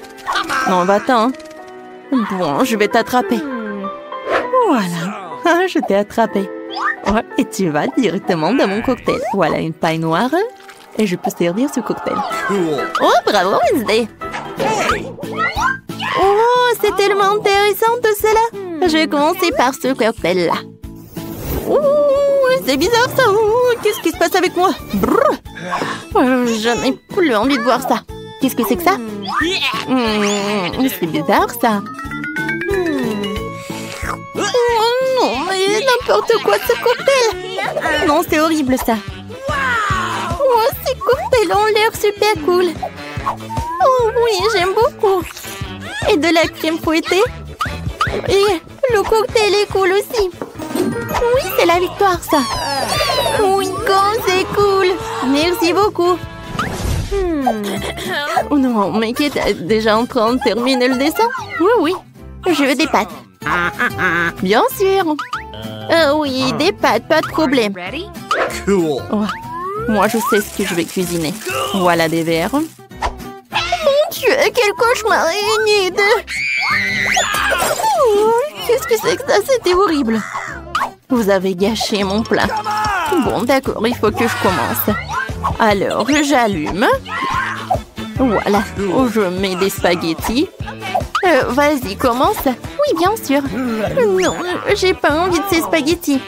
Non, va-t'en. Bon, je vais t'attraper. Voilà. Je t'ai attrapé. Ouais, et tu vas directement dans mon cocktail. Voilà une paille noire. Et je peux servir ce cocktail. Oh, bravo Wednesday. Oh, c'est tellement intéressant tout cela. Je vais commencer par ce cocktail-là. Oh, c'est bizarre ça. Oh, qu'est-ce qui se passe avec moi? Je n'ai plus envie de voir ça. Qu'est-ce que c'est que ça? C'est bizarre ça. Oh non, mais n'importe quoi ce cocktail. Non, c'est horrible ça. Oh, ces cocktails ont l'air super cool. Oh oui, j'aime beaucoup. Et de la crème fouettée. Et le cocktail est cool aussi. Oui, c'est la victoire ça. Oui, comme c'est cool. Merci beaucoup. Oh non, mais qui est déjà en train de terminer le dessin? Oui, je veux des pâtes. Bien sûr. Oui, des pâtes, pas de problème. Oh, moi, je sais ce que je vais cuisiner. Voilà des verres. Mon Dieu, quel cauchemar! Qu'est-ce que c'est que ça? C'était horrible. Vous avez gâché mon plat. Bon, d'accord, il faut que je commence. Alors, j'allume. Voilà, je mets des spaghettis. Vas-y, commence. Oui, bien sûr. Non, j'ai pas envie de ces spaghettis.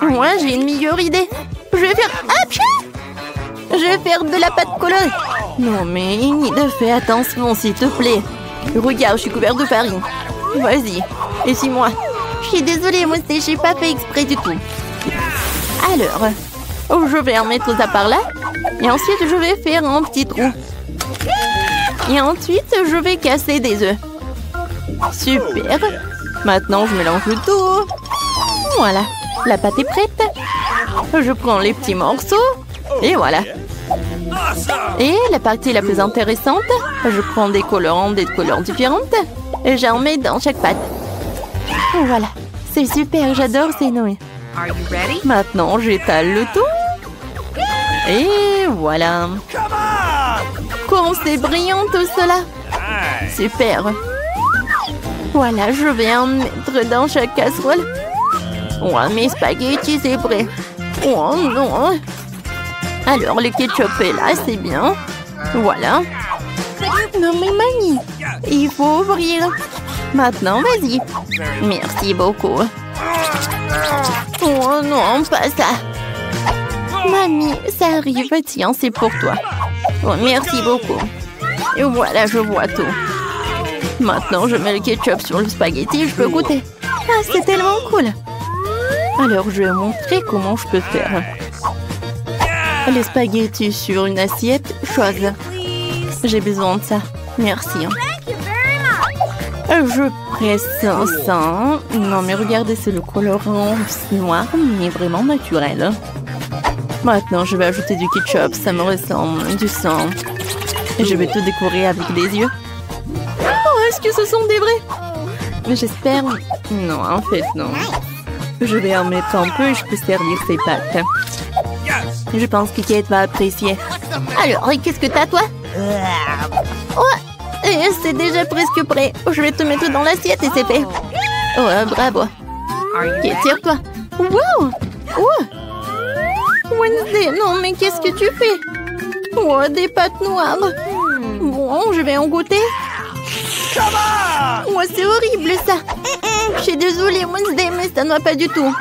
Moi, j'ai une meilleure idée. Je vais faire... Je vais faire de la pâte colorée. Non, mais fais attention, s'il te plaît. Regarde, je suis couverte de farine. Vas-y, essuie-moi. Je suis désolée, moi, j'ai pas fait exprès du tout. Alors, je vais en mettre ça par là. Et ensuite, je vais faire un petit trou. Et ensuite, je vais casser des œufs. Super. Maintenant, je mélange le tout. Voilà, la pâte est prête. Je prends les petits morceaux. Et voilà. Et la partie la plus intéressante, je prends des colorants de couleurs différentes. Et j'en mets dans chaque pâte. Voilà, c'est super, j'adore ces nouilles. Maintenant, j'étale le tout. Et voilà. Comme c'est brillant tout cela. Super. Voilà, je vais en mettre dans chaque casserole. Ouais, mes spaghettis, c'est prêt. Oh non. Alors, le ketchup est là, c'est bien. Voilà. Non mais mamie, il faut ouvrir. Maintenant, vas-y. Merci beaucoup. Oh non, pas ça. Mamie, ça arrive. Tiens, c'est pour toi. Oh, merci beaucoup. Et voilà, je vois tout. Maintenant, je mets le ketchup sur le spaghetti et je peux goûter. Ah, c'est tellement cool. Alors, je vais montrer comment je peux faire. Les spaghettis sur une assiette, chose. J'ai besoin de ça. Merci. Je presse ça. Non, mais regardez, c'est le colorant noir, mais vraiment naturel. Maintenant, je vais ajouter du ketchup. Ça me ressemble du sang. Et je vais tout décorer avec des yeux. Oh, est-ce que ce sont des vrais? J'espère. Non, en fait, non. Je vais en mettre un peu et je peux servir ces pâtes. Je pense que Kate va apprécier. Alors, qu'est-ce que t'as, toi? Oh, c'est déjà presque prêt. Je vais te mettre dans l'assiette et c'est fait. Oh, bravo. Kate, tire-toi. Wow! Oh! Wednesday, non, mais qu'est-ce que tu fais? Oh, des pâtes noires. Bon, je vais en goûter. Oh, c'est horrible, ça. Je suis désolée, Wednesday, mais ça ne va pas du tout.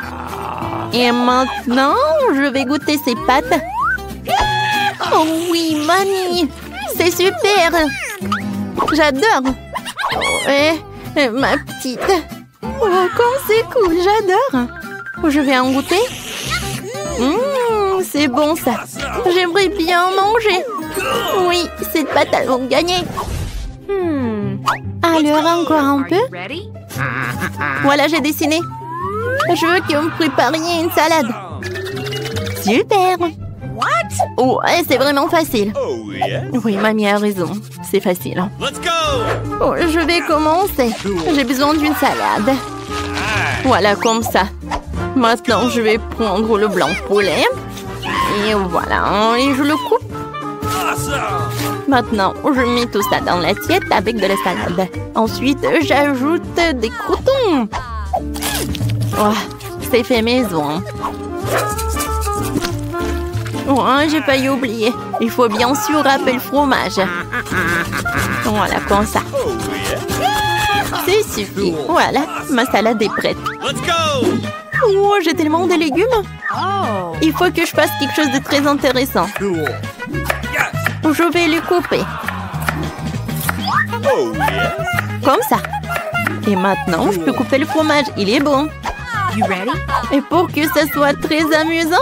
Et maintenant, je vais goûter ces pâtes. Oh oui, mamie, c'est super. J'adore. Ouais, ma petite. Oh, comme c'est cool, j'adore. Je vais en goûter. C'est bon ça. J'aimerais bien en manger. Oui, cette pâte, elles vont gagner. Alors, encore un peu. Voilà, j'ai dessiné. Je veux que vous me prépariez une salade. Super. Oh, c'est vraiment facile. Oui, mamie a raison. C'est facile. Oh, je vais commencer. J'ai besoin d'une salade. Voilà, comme ça. Maintenant, je vais prendre le blanc de poulet. Et voilà, et je le coupe. Maintenant, je mets tout ça dans l'assiette avec de la salade. Ensuite, j'ajoute des croûtons. Oh, C'est fait maison. Oh, j'ai failli oublier. Il faut bien sûr râper le fromage. Voilà, comme ça. C'est suffit. Voilà, ma salade est prête. Oh, j'ai tellement de légumes. Il faut que je fasse quelque chose de très intéressant. Je vais les couper. Comme ça. Et maintenant, je peux couper le fromage. Il est bon. Et pour que ça soit très amusant,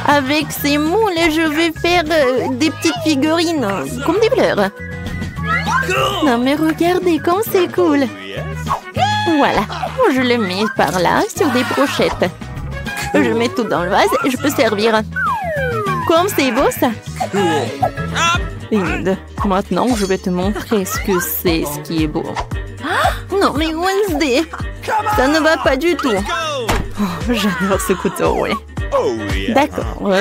avec ces moules, je vais faire des petites figurines, comme des fleurs. Non mais regardez comme c'est cool. Voilà, je le mets par là, sur des brochettes. Je mets tout dans le vase et je peux servir. Comme c'est beau ça. Inde, maintenant je vais te montrer ce que c'est, ce qui est beau. Non mais Wednesday, ça ne va pas du tout. Oh, j'adore ce couteau, ouais. D'accord,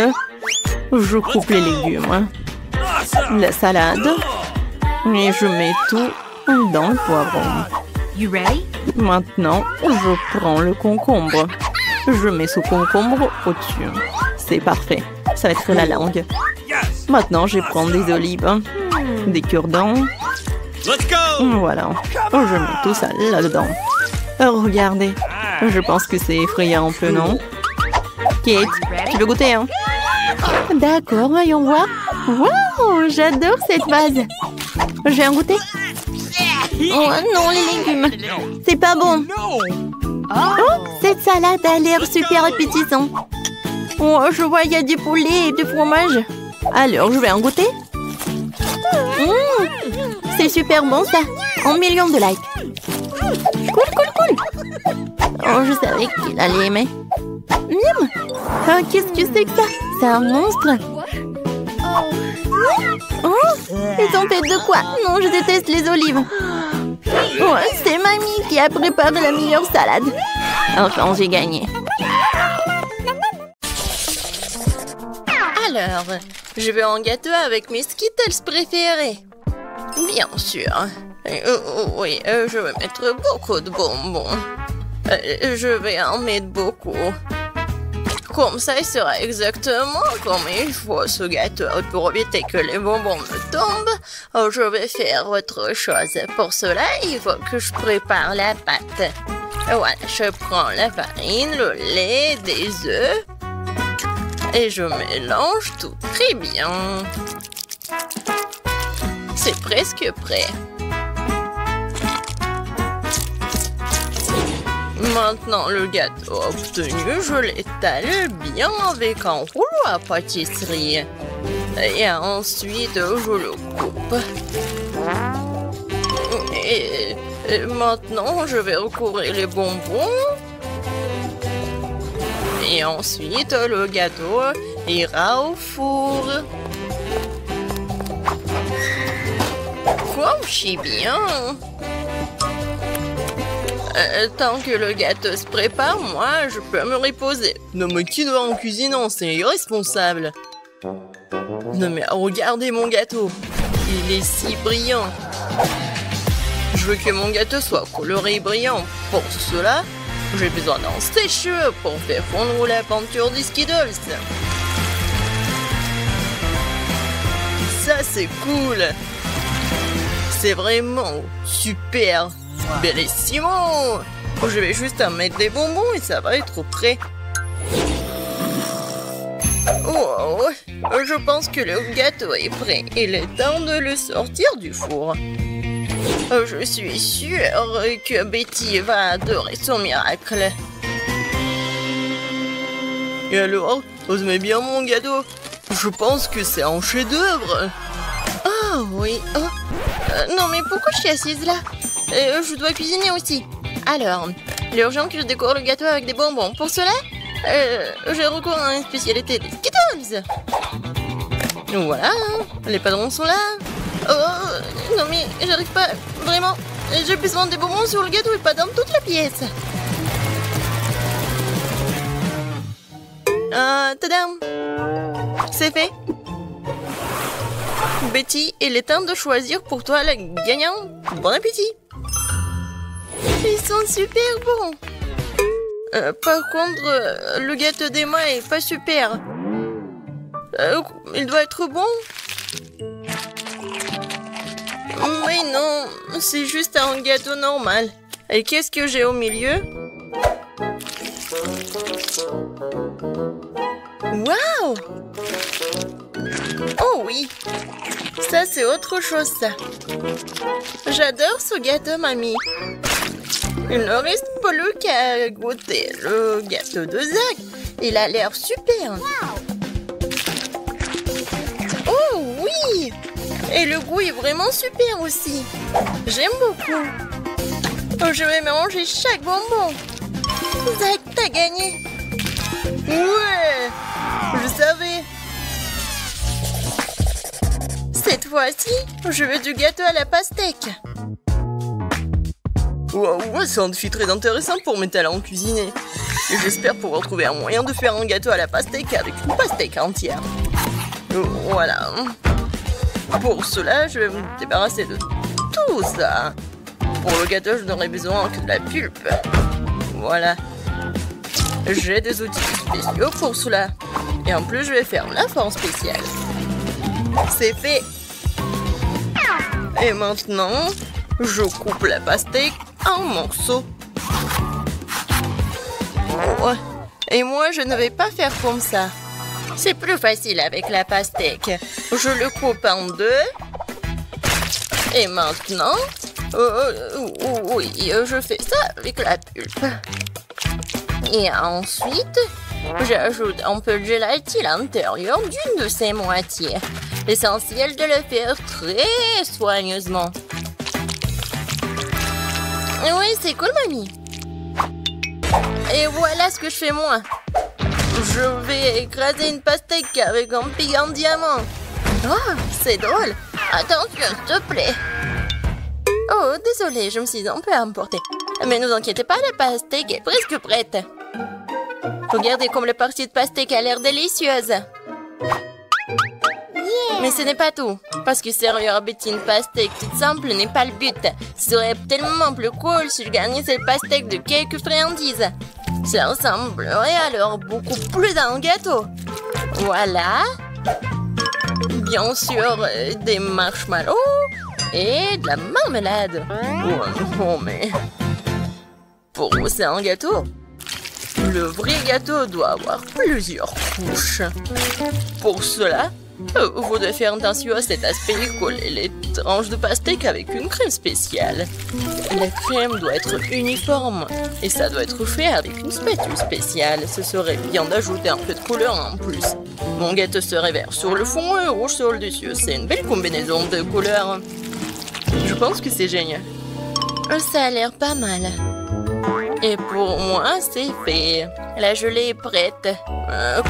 je coupe les légumes, la salade, et je mets tout dans le poivron. Maintenant, je prends le concombre. Je mets ce concombre au-dessus. C'est parfait, ça va être la langue. Maintenant, je prends des olives, des cure-dents. Voilà, je mets tout ça là-dedans. Regardez, je pense que c'est effrayant un peu, non? Kate, tu veux goûter, hein? D'accord, voyons voir. Wow, j'adore cette vase. Je vais en goûter. Oh non, les légumes. C'est pas bon. Oh, cette salade a l'air super appétissante. Oh, je vois, il y a du poulet et du fromage. Alors, je vais en goûter. C'est super bon, ça. 1 million de likes. Cool. Oh, je savais qu'il allait aimer. Miam! Oh, qu'est-ce que c'est que ça? C'est un monstre? Oh, ils ont fait de quoi? Non, je déteste les olives. Oh, c'est mamie qui a préparé la meilleure salade. Enfin, j'ai gagné. Alors, je veux un gâteau avec mes Skittles préférés. Bien sûr. Oui, je vais mettre beaucoup de bonbons. Je vais en mettre beaucoup. Comme ça, il sera exactement comme il faut ce gâteau. Pour éviter que les bonbons me tombent, je vais faire autre chose. Pour cela, il faut que je prépare la pâte. Voilà, je prends la farine, le lait, des œufs. Et je mélange tout très bien. C'est presque prêt. Maintenant, le gâteau obtenu, je l'étale bien avec un rouleau à pâtisserie. Et ensuite, je le coupe. Et maintenant, je vais recouvrir les bonbons. Et ensuite, le gâteau ira au four. Comme je bien. Tant que le gâteau se prépare, moi, je peux me reposer. Non, mais qui doit en cuisinant? C'est irresponsable. Non, mais regardez mon gâteau. Il est si brillant. Je veux que mon gâteau soit coloré et brillant. Pour cela, j'ai besoin d'un sèche-cheveux pour faire fondre la peinture des Skittles. Ça, c'est cool. C'est vraiment super. Bellissimo! Je vais juste en mettre des bonbons et ça va être prêt. Oh, je pense que le gâteau est prêt. Il est temps de le sortir du four. Je suis sûre que Betty va adorer son miracle. Et alors, vous aimez bien mon gâteau? Je pense que c'est un chef-d'œuvre. Ah oui. Oh. Non mais pourquoi je suis assise là? Je dois cuisiner aussi. Alors, il est urgent que je décore le gâteau avec des bonbons. Pour cela, j'ai recours à une spécialité des Skittles. Voilà, les padrons sont là. Oh, non mais j'arrive pas, vraiment. J'ai besoin des bonbons sur le gâteau et pas dans toute la pièce. Tadam! C'est fait. Betty, il est temps de choisir pour toi la gagnante. Bon appétit! Ils sont super bons. Par contre, le gâteau d'Emma est pas super. Il doit être bon. Mais non, c'est juste un gâteau normal. Et qu'est-ce que j'ai au milieu? Waouh! Oh oui! Ça, c'est autre chose, ça. J'adore ce gâteau, mamie. Il ne reste plus qu'à goûter le gâteau de Zach. Il a l'air super. Oh oui! Et le goût est vraiment super aussi. J'aime beaucoup. Je vais manger chaque bonbon. Zach, t'as gagné. Ouais! Je savais. Cette fois-ci, je veux du gâteau à la pastèque. Wow, c'est un défi très intéressant pour mes talents cuisinés. Et j'espère pouvoir trouver un moyen de faire un gâteau à la pastèque avec une pastèque entière. Voilà. Pour cela, je vais me débarrasser de tout ça. Pour le gâteau, je n'aurai besoin que de la pulpe. Voilà. J'ai des outils spéciaux pour cela. Et en plus, je vais faire la forme spéciale. C'est fait. Et maintenant, je coupe la pastèque en morceaux. Oh. Et moi, je ne vais pas faire comme ça. C'est plus facile avec la pastèque. Je le coupe en deux. Et maintenant, oui, je fais ça avec la pulpe. Et ensuite, j'ajoute un peu de gélatine à l'intérieur d'une de ses moitiés. L'essentiel de le faire très soigneusement. Oui, c'est cool, mamie. Et voilà ce que je fais moi. Je vais écraser une pastèque avec un pic en diamant. Oh, c'est drôle. Attention, s'il te plaît. Oh, désolée, je me suis un peu emportée. Mais ne vous inquiétez pas, la pastèque est presque prête. Regardez comme la partie de pastèque a l'air délicieuse. Mais ce n'est pas tout. Parce que servir à Betty une pastèque toute simple n'est pas le but. Ce serait tellement plus cool si je gagnais cette pastèque de quelques friandises. Ça ressemblerait alors beaucoup plus à un gâteau. Voilà. Bien sûr, des marshmallows et de la marmelade. Oh, mais... Pour vous, c'est un gâteau. Le vrai gâteau doit avoir plusieurs couches. Pour cela, vous devez faire attention à cet aspect et coller les tranches de pastèque avec une crème spéciale. La crème doit être uniforme et ça doit être fait avec une spatule spéciale. Ce serait bien d'ajouter un peu de couleur en plus. Mon gâteau serait vert sur le fond et rouge sur le dessus. C'est une belle combinaison de couleurs. Je pense que c'est génial. Ça a l'air pas mal. Et pour moi, c'est fait. La gelée est prête.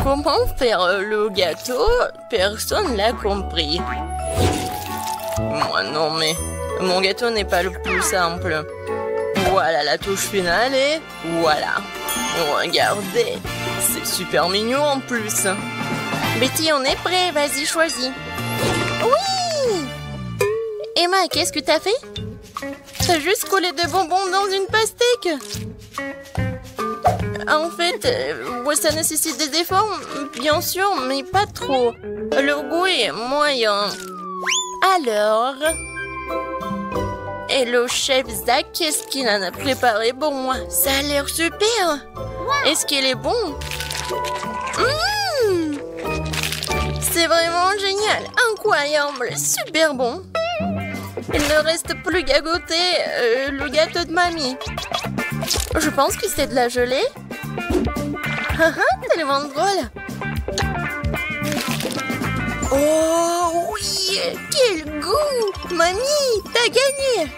Comment faire le gâteau? Personne l'a compris. Moi non, mais mon gâteau n'est pas le plus simple. Voilà la touche finale et voilà. Regardez, c'est super mignon en plus. Betty, on est prêt, vas-y, choisis. Oui! Emma, qu'est-ce que t'as fait? T'as juste collé des bonbons dans une pastèque. En fait, ça nécessite des efforts, bien sûr, mais pas trop. Le goût est moyen. Alors... Et le chef Zach, qu'est-ce qu'il en a préparé pour moi? Ça a l'air super. Est-ce qu'il est bon? C'est vraiment génial, incroyable, super bon. Il ne reste plus qu'à goûter le gâteau de mamie. Je pense que c'est de la gelée. Tellement drôle. Oh oui, quel goût! Mamie, t'as gagné!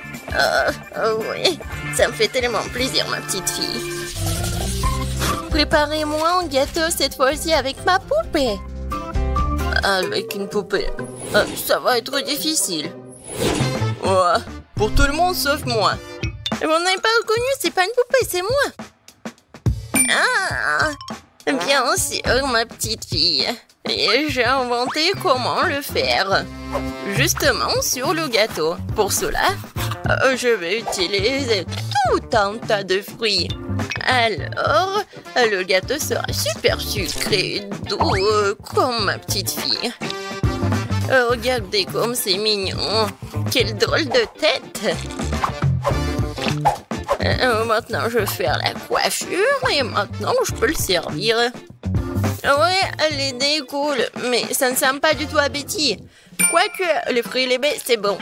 Oui, ça me fait tellement plaisir, ma petite fille. Préparez-moi un gâteau cette fois-ci avec ma poupée. Avec une poupée, ça va être difficile. Ouais, pour tout le monde sauf moi. Vous n'avez pas reconnu, c'est pas une poupée, c'est moi. Bien sûr, ma petite fille. Et j'ai inventé comment le faire. Justement sur le gâteau. Pour cela, Je vais utiliser tout un tas de fruits. Alors, le gâteau sera super sucré, doux, comme ma petite fille. Regardez comme c'est mignon. Quelle drôle de tête. Maintenant, je vais faire la coiffure et maintenant, je peux le servir. Ouais, l'idée est cool, mais ça ne sent pas du tout appétit. Quoique, les fruits et les baies, c'est bon.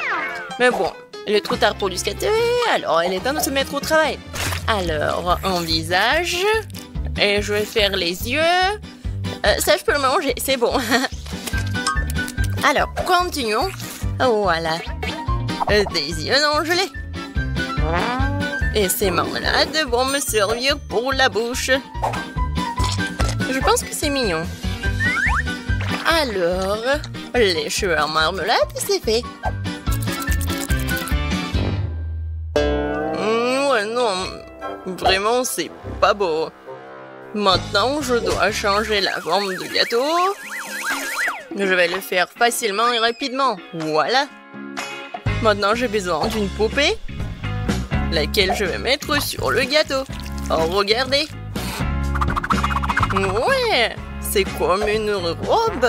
Mais bon, il est trop tard pour du skater, alors il est temps de se mettre au travail. Alors, un visage, et je vais faire les yeux. Ça, je peux le manger, c'est bon. Alors, continuons. Voilà. Des yeux en gelée. Et ces marmelades vont me servir pour la bouche. Je pense que c'est mignon. Alors, les cheveux en marmelade, c'est fait. Ouais, non. Vraiment, c'est pas beau. Maintenant, je dois changer la forme du gâteau. Je vais le faire facilement et rapidement. Voilà. Maintenant, j'ai besoin d'une poupée, laquelle je vais mettre sur le gâteau. Oh, regardez. Ouais, c'est comme une robe.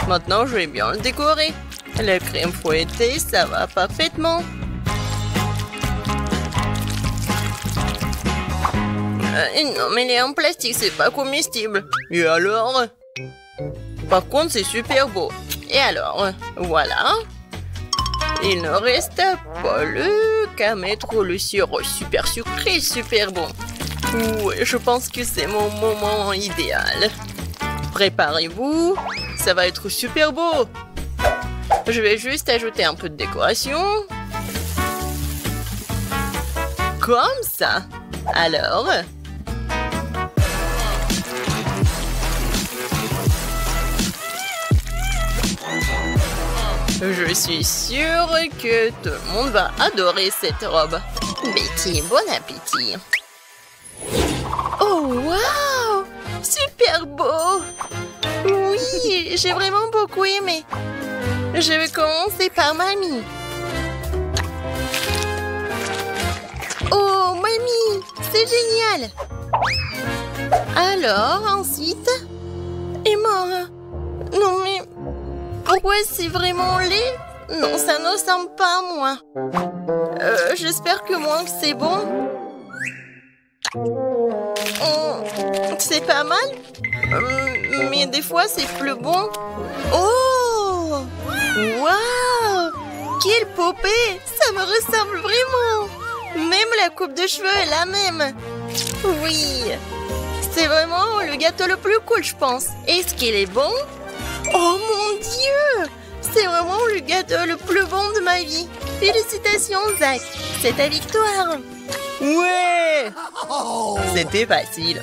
Maintenant, je vais bien le décorer. La crème fouettée, ça va parfaitement. Non, mais elle est en plastique, c'est pas comestible. Et alors? Par contre, c'est super beau. Et alors? Voilà. Il ne reste pas qu'à mettre le sirop super sucré, super bon. Ouais, je pense que c'est mon moment idéal. Préparez-vous, ça va être super beau. Je vais juste ajouter un peu de décoration. Comme ça. Alors... Je suis sûre que tout le monde va adorer cette robe. Betty, bon appétit. Oh, waouh! Super beau! Oui, j'ai vraiment beaucoup aimé. Je vais commencer par mamie. Oh, mamie, c'est génial! Alors, ensuite... Et moi? Non, mais... Pourquoi c'est vraiment laid? Non, ça ne ressemble pas à moi. J'espère que moi, c'est bon. C'est pas mal. Mais des fois, c'est plus bon. Oh! Waouh! Quelle poupée! Ça me ressemble vraiment. Même la coupe de cheveux est la même. Oui. C'est vraiment le gâteau le plus cool, je pense. Est-ce qu'il est bon? Oh mon Dieu! C'est vraiment le gâteau le plus bon de ma vie. Félicitations, Zach. C'est ta victoire. Ouais! C'était facile.